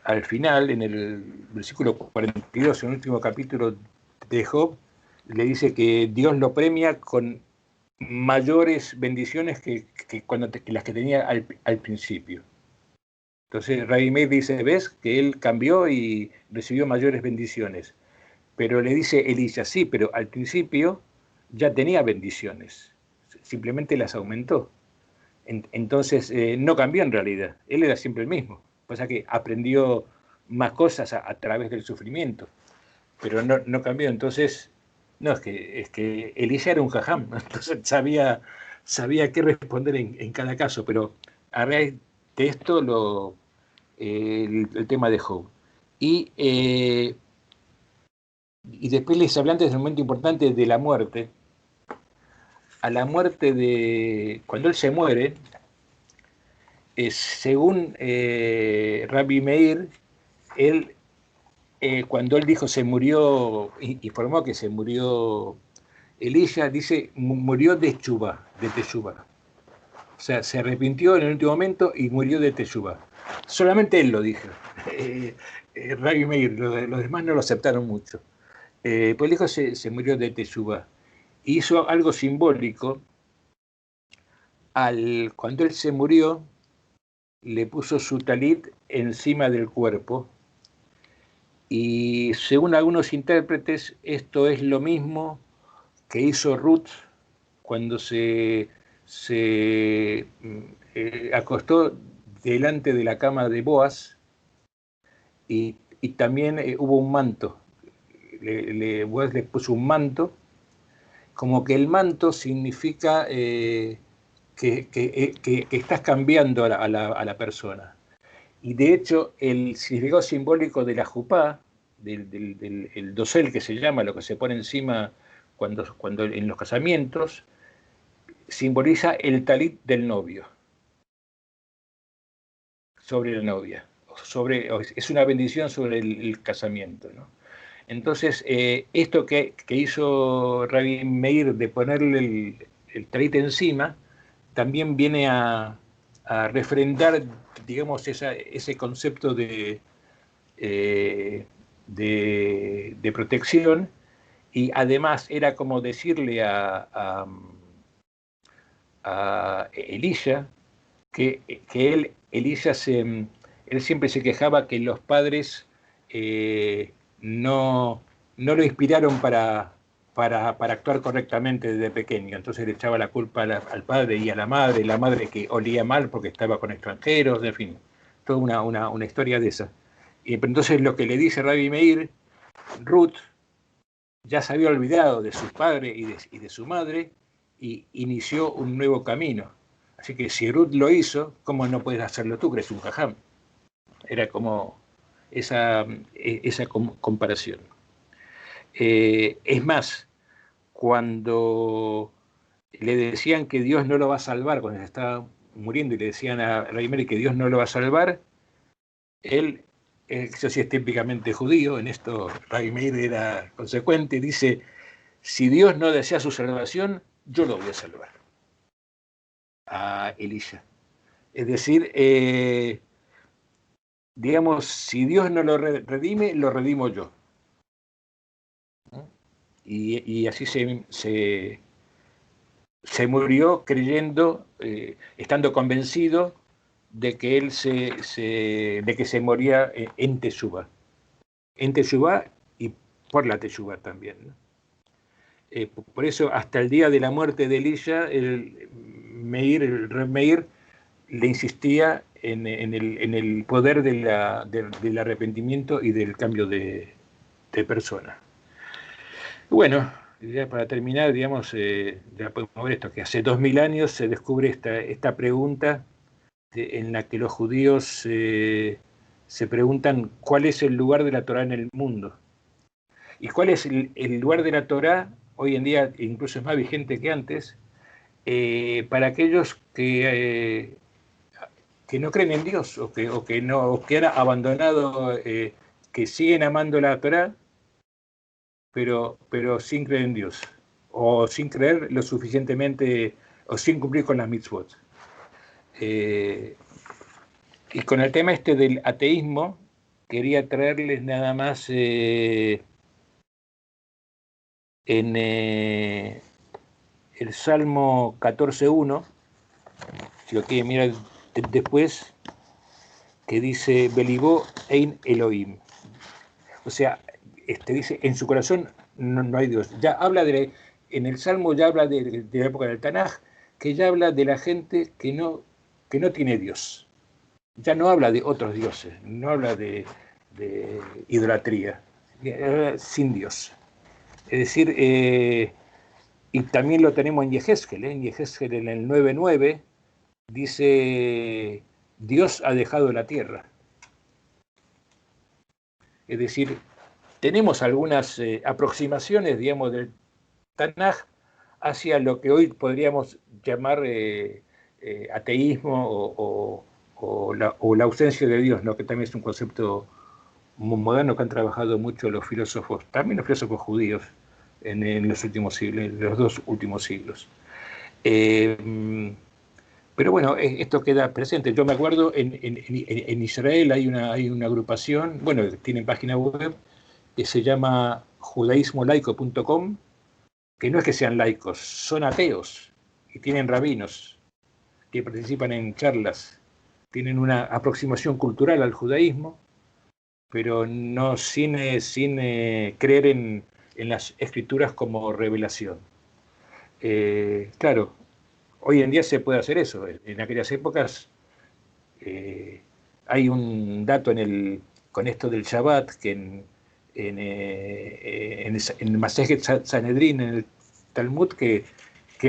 al final, en el versículo 42, en el último capítulo de Job, le dice que Dios lo premia con mayores bendiciones que las que tenía al principio. Entonces Rabbi Meir dice, ves que él cambió y recibió mayores bendiciones. Pero le dice Elisha, sí, pero al principio ya tenía bendiciones, simplemente las aumentó. Entonces no cambió en realidad, él era siempre el mismo. Pasa que aprendió más cosas a través del sufrimiento, pero no cambió. Entonces, no, es que Elisha era un jajam, entonces sabía qué responder en cada caso, pero a raíz de esto el tema de Job. Y después les hablé antes del momento importante de la muerte. A la muerte cuando él se muere, según Rabbi Meir, él, cuando él dijo se murió, informó que se murió Elisha, dice murió de Teshuvá. O sea, se arrepintió en el último momento y murió de Teshuvá. Solamente él lo dijo. Rabbi Meir, los demás no lo aceptaron mucho. Pues el hijo se murió de Teshuvá. Hizo algo simbólico. Cuando él se murió, le puso su talit encima del cuerpo. Y según algunos intérpretes, esto es lo mismo que hizo Ruth cuando se acostó delante de la cama de Boaz, y también hubo un manto. Boaz le puso un manto, como que el manto significa que estás cambiando a la persona. Y de hecho, el significado simbólico de la jupá, el dosel que se llama, lo que se pone encima cuando en los casamientos, simboliza el talit del novio sobre la novia. Es una bendición sobre el casamiento, ¿no? Entonces, esto que hizo Rabbi Meir de ponerle el talit encima, también viene a refrendar, digamos, ese concepto de protección, y además era como decirle a Elisha que Elisha él siempre se quejaba que los padres no lo inspiraron para actuar correctamente desde pequeño. Entonces le echaba la culpa al padre y a la madre que olía mal porque estaba con extranjeros, en fin, toda una historia de esa. Y entonces lo que le dice Rabbi Meir, Ruth ya se había olvidado de su padre y de su madre, y inició un nuevo camino. Así que si Ruth lo hizo, ¿cómo no puedes hacerlo tú, que eres un jajam? Era como esa comparación. Es más, cuando le decían que Dios no lo va a salvar, cuando se estaba muriendo y le decían a Rabbi Meir que Dios no lo va a salvar, él, eso sí es típicamente judío, en esto Rabbi Meir era consecuente, dice: si Dios no desea su salvación, yo lo voy a salvar a Elisha. Es decir, digamos, si Dios no lo redime, lo redimo yo. Y así se murió creyendo, estando convencido de que él de que se moría en Teshuvá. En Teshuvá y por la Teshuvá también, ¿no? Por eso, hasta el día de la muerte de Elisha, el Reb Meir le insistía en el poder del arrepentimiento y del cambio de persona. Bueno, ya para terminar, digamos, ya podemos ver esto, que hace 2000 años se descubre esta pregunta en la que los judíos se preguntan cuál es el lugar de la Torá en el mundo. ¿Y cuál es el lugar de la Torá? Hoy en día incluso es más vigente que antes, para aquellos que no creen en Dios o que han abandonado, que siguen amando la Torá, pero sin creer en Dios, o sin creer lo suficientemente, o sin cumplir con las mitzvot. Y con el tema este del ateísmo, quería traerles nada más en el Salmo 14.1, si lo quieren mirar después, que dice: Belibó ein Elohim. O sea, dice, en su corazón no hay Dios. Ya habla en el Salmo ya habla de la época del Tanaj, que ya habla de la gente que no tiene Dios. Ya no habla de otros dioses, no habla de idolatría, sin Dios. Es decir, y también lo tenemos en Yehezkel, en Yehezkel en el 9.9, dice: Dios ha dejado la tierra. Es decir, tenemos algunas aproximaciones, digamos, del Tanaj hacia lo que hoy podríamos llamar ateísmo o la ausencia de Dios, ¿no? Que también es un concepto muy moderno que han trabajado mucho los filósofos, también los filósofos judíos, en los últimos siglos, en los 2 últimos siglos. Pero bueno, esto queda presente. Yo me acuerdo, en Israel hay una agrupación, bueno, tienen página web, que se llama judaismolaico.com, que no es que sean laicos, son ateos y tienen rabinos que participan en charlas, tienen una aproximación cultural al judaísmo, pero no sin creer en las escrituras como revelación. Claro, hoy en día se puede hacer eso. En aquellas épocas hay un dato con esto del Shabbat, que en el Masejet Sanedrín, en el Talmud, que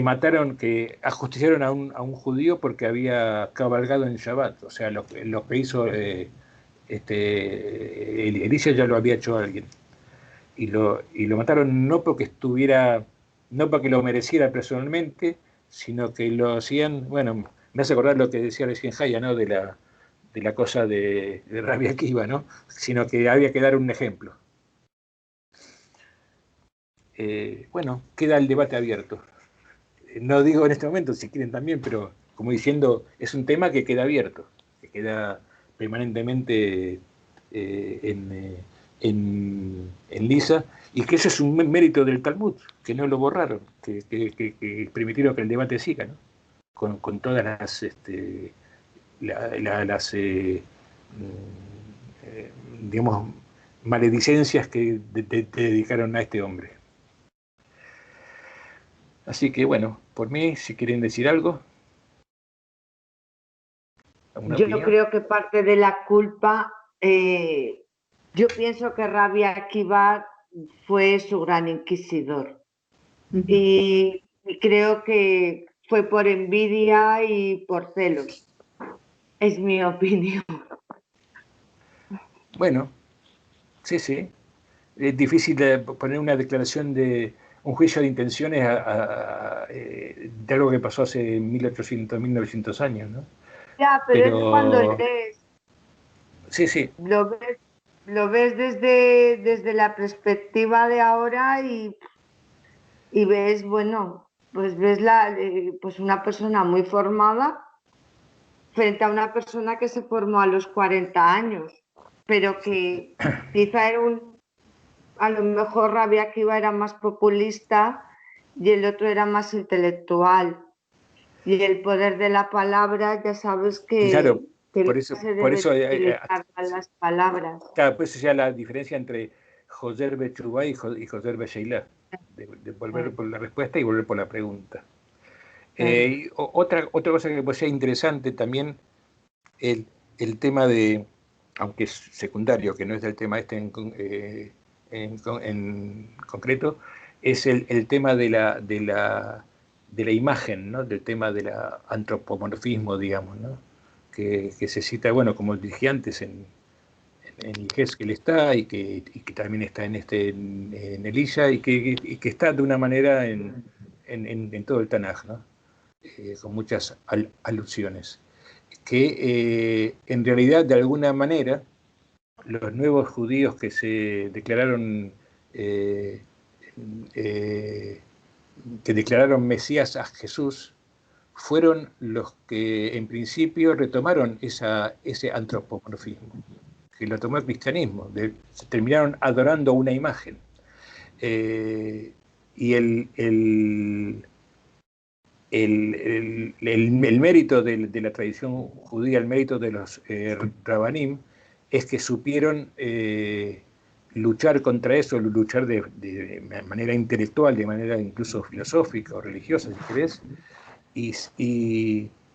mataron, que ajusticiaron a un judío porque había cabalgado en Shabbat. O sea, lo que hizo Elías ya lo había hecho alguien. Y lo mataron no porque no porque lo mereciera personalmente, sino que lo hacían, bueno, me hace acordar lo que decía recién Jaya, ¿no? De la cosa de Rabbi Akiva, ¿no? Sino que había que dar un ejemplo. Bueno, queda el debate abierto. No digo en este momento, si quieren también, pero como diciendo, es un tema que queda abierto, que queda permanentemente en lisa, y que eso es un mérito del Talmud, que no lo borraron, que permitieron que el debate siga, ¿no? Con todas las digamos, maledicencias que dedicaron a este hombre. Así que bueno, por mí, si quieren decir algo. Yo Opinión? creo que parte de la culpa, yo pienso que Rabbi Akiva fue su gran inquisidor. Y creo que fue por envidia y por celos. Es mi opinión. Bueno, sí, sí. Es difícil poner una declaración de un juicio de intenciones de algo que pasó hace 1800, 1900 años, ¿no? Ya, pero es cuando lees, Sí, sí. lo ves desde la perspectiva de ahora y ves, bueno, pues ves pues una persona muy formada frente a una persona que se formó a los 40 años, pero que quizá a lo mejor Rabbi Akiva era más populista y el otro era más intelectual. Y el poder de la palabra, ya sabes Claro, que por no eso, se por debe eso, utilizar las palabras. claro, pues ya la diferencia entre Joser Bechubá y Joser Becheilá, de volver por la respuesta y volver por la pregunta. Otra cosa que puede ser interesante también, el tema de, aunque es secundario, que no es del tema en concreto, es el tema de la imagen, ¿no? Del tema del antropomorfismo, digamos, ¿no? Que se cita, bueno, como dije antes, en Yehezkel está, y que también está en Elías, y que está de una manera en todo el Tanaj, ¿no? Con muchas alusiones. Que en realidad, de alguna manera, los nuevos judíos que se declararon que declararon Mesías a Jesús fueron los que en principio retomaron ese antropomorfismo, que lo tomó el cristianismo, se terminaron adorando una imagen. Y el mérito de la tradición judía, el mérito de los rabanim, es que supieron luchar contra eso, luchar de manera intelectual, de manera incluso filosófica o religiosa, si querés, y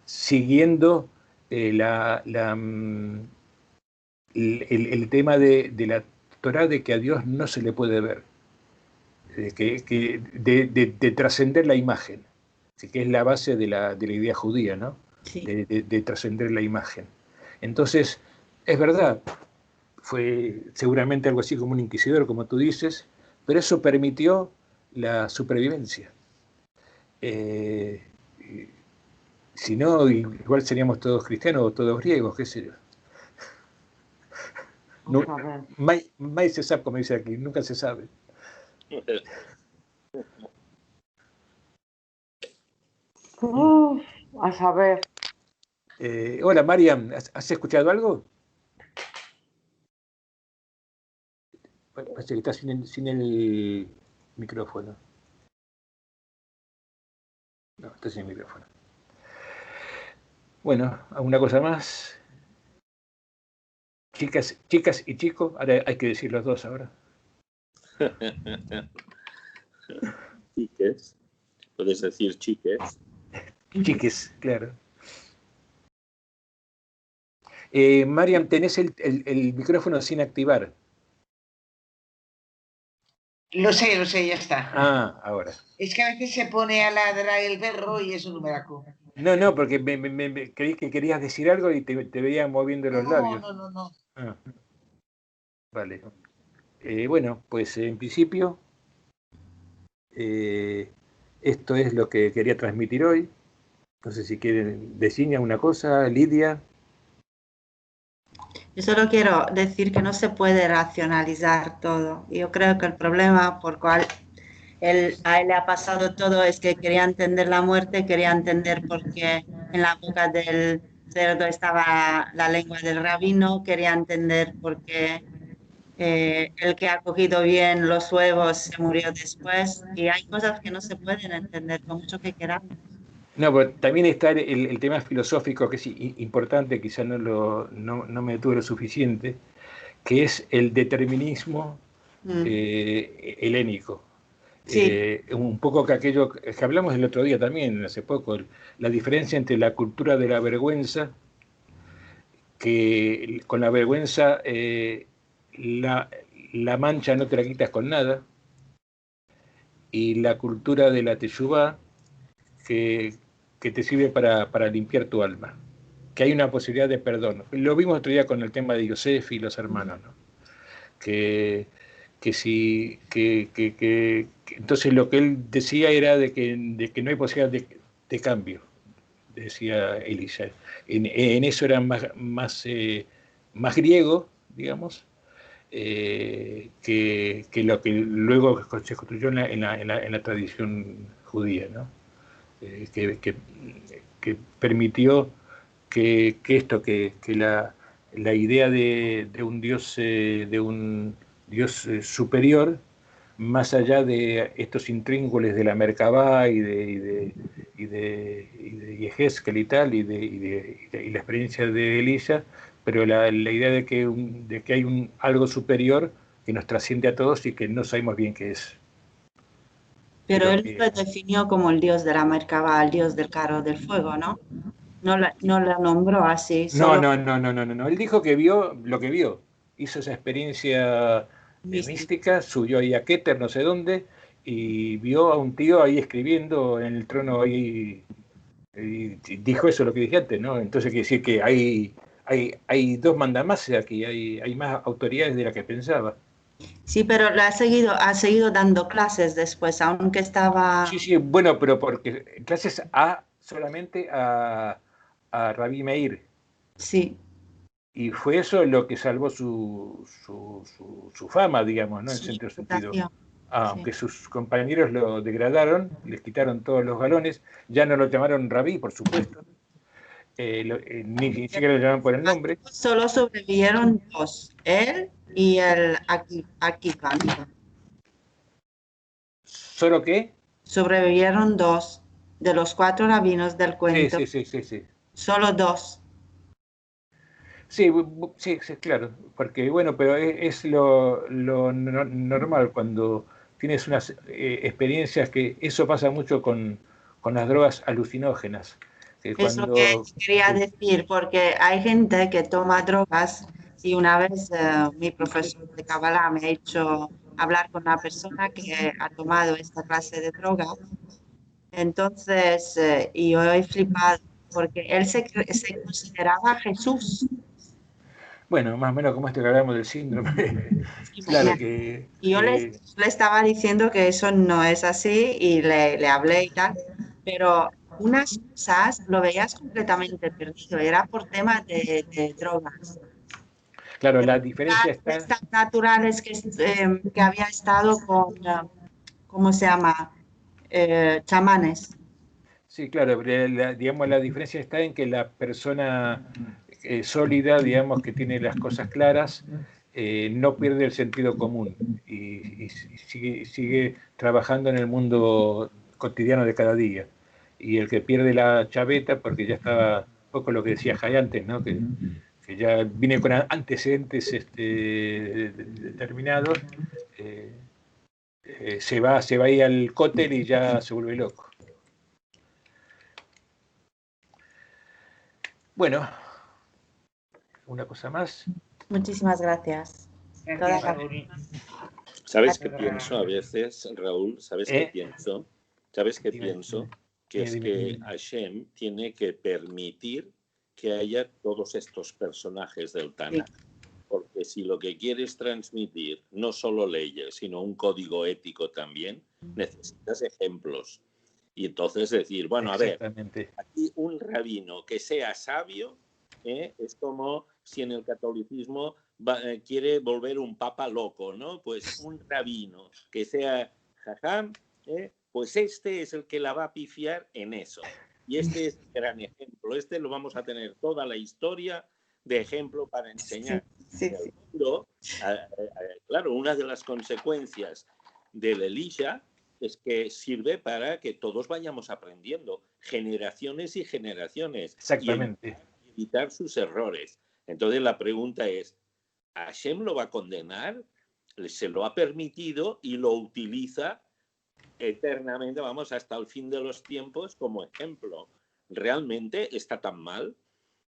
siguiendo el tema de la Torá, de que a Dios no se le puede ver, de trascender la imagen, que es la base de la idea judía, ¿no? Sí. De trascender la imagen. Entonces, es verdad, fue seguramente algo así como un inquisidor, como tú dices, pero eso permitió la supervivencia. Si no, igual seríamos todos cristianos o todos griegos, qué sé yo. No, mai se sabe, como dice aquí, nunca se sabe. A saber. Hola, Mariam, ¿has escuchado algo? Parece que está sin el micrófono. No, está sin el micrófono. Bueno, ¿alguna cosa más? Chicas y chicos, ahora hay que decir los dos ahora. Chiques, puedes decir chiques. Chiques, claro. Mariam, tenés el micrófono sin activar. Lo sé, ya está. Ah, ahora. Es que a veces se pone a ladrar el perro y eso no me da cuenta. No, porque creí que querías decir algo y te veía moviendo los labios. No. Ah, vale. Bueno, pues en principio esto es lo que quería transmitir hoy. No sé si quieren decirme alguna cosa, Lidia. Yo solo quiero decir que no se puede racionalizar todo. Yo creo que el problema por cual a él le ha pasado todo es que quería entender la muerte, quería entender por qué en la boca del cerdo estaba la lengua del rabino, quería entender por qué el que ha cogido bien los huevos se murió después. Y hay cosas que no se pueden entender por mucho que queramos. No, pero también está el tema filosófico que es importante, quizá no me detuve lo suficiente, que es el determinismo helénico. Sí. Un poco que aquello que hablamos el otro día también, hace poco, la diferencia entre la cultura de la vergüenza, que con la vergüenza la mancha no te la quitas con nada, y la cultura de la teshuvá, que te sirve para limpiar tu alma, que hay una posibilidad de perdón. Lo vimos otro día con el tema de Yosef y los hermanos, ¿no? que entonces lo que él decía era de que no hay posibilidad de cambio, decía Elisa. En eso era más griego, digamos, que lo que luego se construyó en la tradición judía, ¿no? Que permitió que la idea de un Dios superior, más allá de estos intríngules de la Merkabá y de Yehezkel y tal, y la experiencia de Elisa, pero la idea de que hay algo superior que nos trasciende a todos y que no sabemos bien qué es. Pero él lo definió como el dios de la Merkabah, el dios del carro del fuego, ¿no? No la nombró así. Solo No. Él dijo que vio lo que vio. Hizo esa experiencia mística, subió ahí a Keter, no sé dónde, y vio a un tío ahí escribiendo en el trono ahí. Y dijo eso, lo que dije antes, ¿no? Entonces quiere decir que hay dos mandamases aquí, hay más autoridades de las que pensaba. Sí, pero ha seguido dando clases después, aunque estaba... Sí, bueno, pero porque clases solamente a Rabí Meir. Sí. Y fue eso lo que salvó su fama, digamos, ¿no? En cierto sentido. Aunque sus compañeros lo degradaron, les quitaron todos los galones, ya no lo llamaron Rabí, por supuesto, ni siquiera lo llamaban por el nombre. Solo sobrevivieron dos, él y el Akiva. ¿Solo qué? Sobrevivieron dos de los 4 rabinos del cuento. Sí. Solo 2. Sí, claro, porque bueno, pero es lo normal cuando tienes unas experiencias que eso pasa mucho con las drogas alucinógenas. Es lo que quería decir, porque hay gente que toma drogas y una vez mi profesor de Kabbalah me ha hecho hablar con una persona que ha tomado esta clase de droga. Entonces, y yo he flipado porque él se consideraba Jesús. Bueno, más o menos como esto que hablamos del síndrome. Claro que... Y yo le estaba diciendo que eso no es así y le hablé y tal, pero unas cosas lo veías completamente perdido, era por temas de drogas. Claro, la diferencia está... Estas naturales que había estado con, ¿cómo se llama? Chamanes. Sí, claro, digamos, la diferencia está en que la persona sólida, digamos, que tiene las cosas claras, no pierde el sentido común y sigue trabajando en el mundo cotidiano de cada día. Y el que pierde la chaveta, porque ya estaba un poco lo que decía Jay antes, ¿no? Que ya viene con antecedentes determinados, se va ahí al cóctel y ya se vuelve loco. Bueno, una cosa más. Muchísimas gracias. Gracias, Toda- Raúl. ¿Sabes qué pienso a veces, Raúl? ¿Sabes qué ¿Eh? pienso? ¿Sabes qué Dime. pienso? Que es Dime. que Hashem tiene que permitir que haya todos estos personajes del Tanakh. Porque si lo que quieres transmitir no solo leyes, sino un código ético también, necesitas ejemplos. Y entonces decir, bueno, a ver, Exactamente. aquí un rabino que sea sabio, es como si en el catolicismo quiere volver un papa loco, ¿no? Pues un rabino que sea jajam, pues este es el que la va a pifiar en eso. Y este es el gran ejemplo. Este lo vamos a tener toda la historia de ejemplo para enseñar. Sí. Pero, claro, una de las consecuencias del Elisha es que sirve para que todos vayamos aprendiendo, generaciones y generaciones. Exactamente. Y evitar sus errores. Entonces la pregunta es, ¿Hashem lo va a condenar? Se lo ha permitido y lo utiliza eternamente, vamos, hasta el fin de los tiempos como ejemplo. ¿Realmente está tan mal?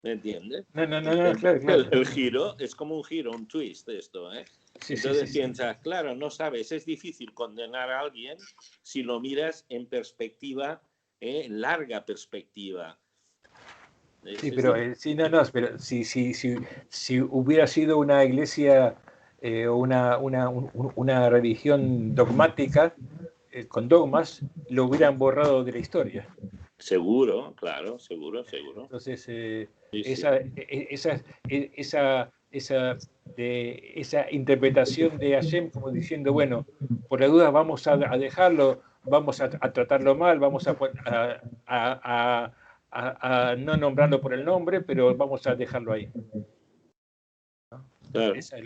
¿Me entiendes? No, claro. El giro es como un giro, un twist esto, ¿eh? Sí, Entonces sí. piensas, claro, no sabes, es difícil condenar a alguien si lo miras en perspectiva, larga perspectiva. Sí, pero pero si hubiera sido una iglesia o una religión dogmática con dogmas, lo hubieran borrado de la historia. Seguro, claro, seguro. Entonces, Sí. esa interpretación de Hashem como diciendo, bueno, por la duda vamos a dejarlo, vamos a tratarlo mal, vamos a no nombrarlo por el nombre, pero vamos a dejarlo ahí. ¿No? Claro. Esa es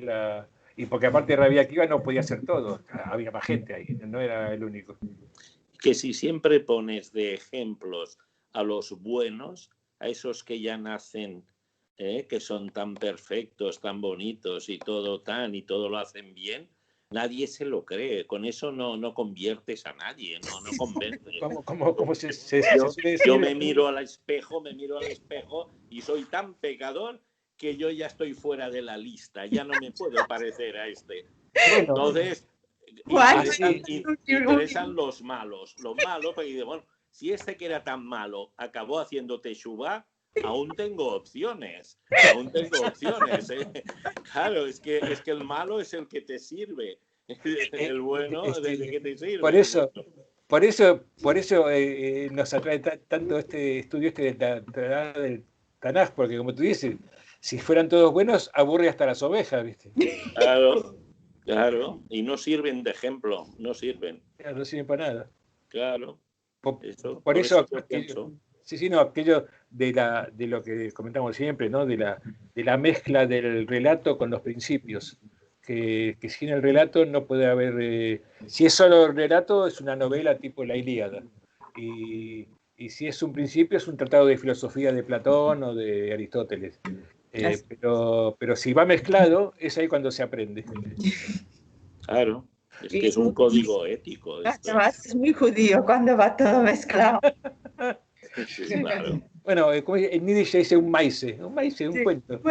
la... Y porque aparte Rabbi Akiva no podía hacer todo, había más gente ahí, no era el único. Que si siempre pones de ejemplos a los buenos, a esos que ya nacen, que son tan perfectos, tan bonitos y todo lo hacen bien, nadie se lo cree. Con eso no conviertes a nadie, no convences. ¿Cómo se suele decir? Yo me miro al espejo y soy tan pecador que yo ya estoy fuera de la lista, ya no me puedo parecer a este. Bueno, entonces, interesan los malos, porque bueno, si este que era tan malo acabó haciendo teshuvá, aún tengo opciones, Claro, es que el malo es el que te sirve, el bueno es el que te sirve. Por eso nos atrae tanto este estudio del Tanaj, porque como tú dices, si fueran todos buenos, aburre hasta las ovejas, ¿viste? Claro, y no sirven de ejemplo, no sirven. No sirven para nada. Claro. Por eso pienso. Aquello de lo que comentamos siempre, ¿no? De la mezcla del relato con los principios. Que sin el relato no puede haber... si es solo relato, es una novela tipo La Ilíada. Y si es un principio, es un tratado de filosofía de Platón o de Aristóteles. Pero si va mezclado, es ahí cuando se aprende. Claro, es que es un código ético. Además, es muy judío cuando va todo mezclado. Sí, claro. Bueno, en Yiddish se dice un maíz, un cuento.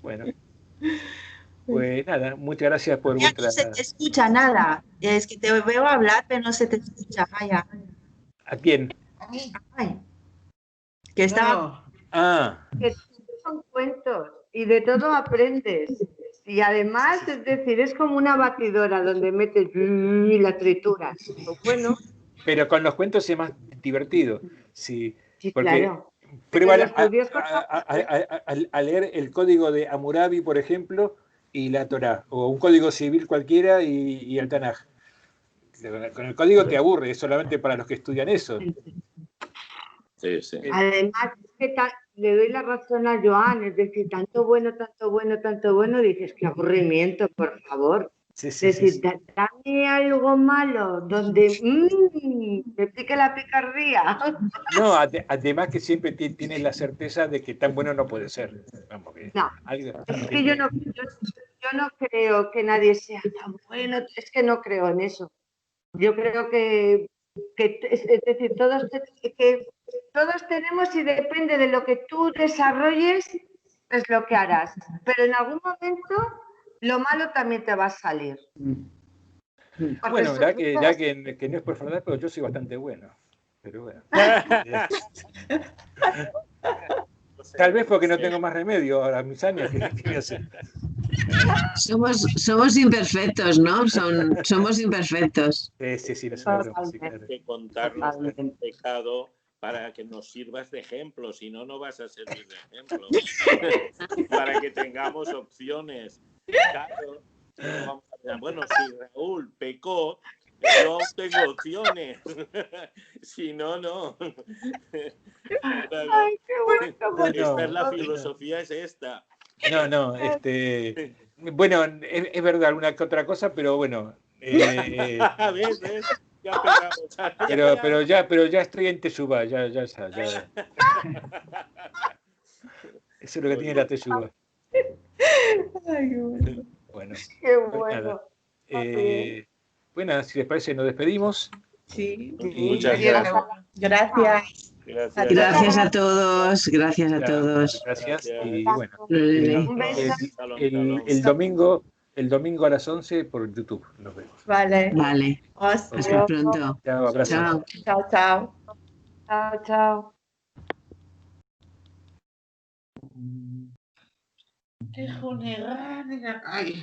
Bueno, pues nada, muchas gracias por vuestra... No se te escucha nada. Es que te veo hablar, pero no se te escucha. Vaya. ¿A quién? Ay. Que estaba... Que son cuentos y de todo aprendes. Y además, es decir, es como una batidora donde metes y la trituras. Pues bueno. Pero con los cuentos es más divertido. Sí, claro. Prueba a leer el código de Hammurabi, por ejemplo, y la Torá, o un código civil cualquiera y el Tanaj. Con el código te aburre, es solamente para los que estudian eso. Sí, sí. Además, es que le doy la razón a Joan, es decir, tanto bueno, dices, qué aburrimiento, por favor. Sí, Es decir, dame algo malo donde me pique la picardía. No, además que siempre tienes la certeza de que tan bueno no puede ser. Vamos, No, algo, es que yo no creo que nadie sea tan bueno, es que no creo en eso. Yo creo que es decir, que todos tenemos y depende de lo que tú desarrolles, es lo que harás. Pero en algún momento lo malo también te va a salir. Bueno, ya que no es por fraudar, pero yo soy bastante bueno. Pero bueno. Tal vez porque no tengo más remedio a mis años. ¿Qué voy a hacer? Somos imperfectos, ¿no? Somos imperfectos. Sí, claro. Hay que contarnos el pecado para que nos sirvas de ejemplo, si no, no vas a servir de ejemplo. Para que tengamos opciones. Claro, vamos a ver. Bueno, si Raúl pecó, yo tengo opciones. Si no, no. Ay, qué bueno. Esta es la filosofía, es esta. No, bueno, es verdad, alguna que otra cosa, pero bueno. ¿Ves? Ya pegamos. Pero ya estoy en Teshuvá, ya está. Eso es lo que tiene la Teshuvá. Ay, bueno. Bueno, Qué pues bueno. nada. Bueno, si les parece, nos despedimos. Sí. Muchas Gracias. gracias. Gracias a todos, gracias a todos. Gracias. Y bueno, Un beso. el domingo a las 11 por YouTube. Nos vemos. Vale. Vale, hasta pronto. Chao, abrazos. Chao. Chao. Chao, chao. Dejo negar. Ay.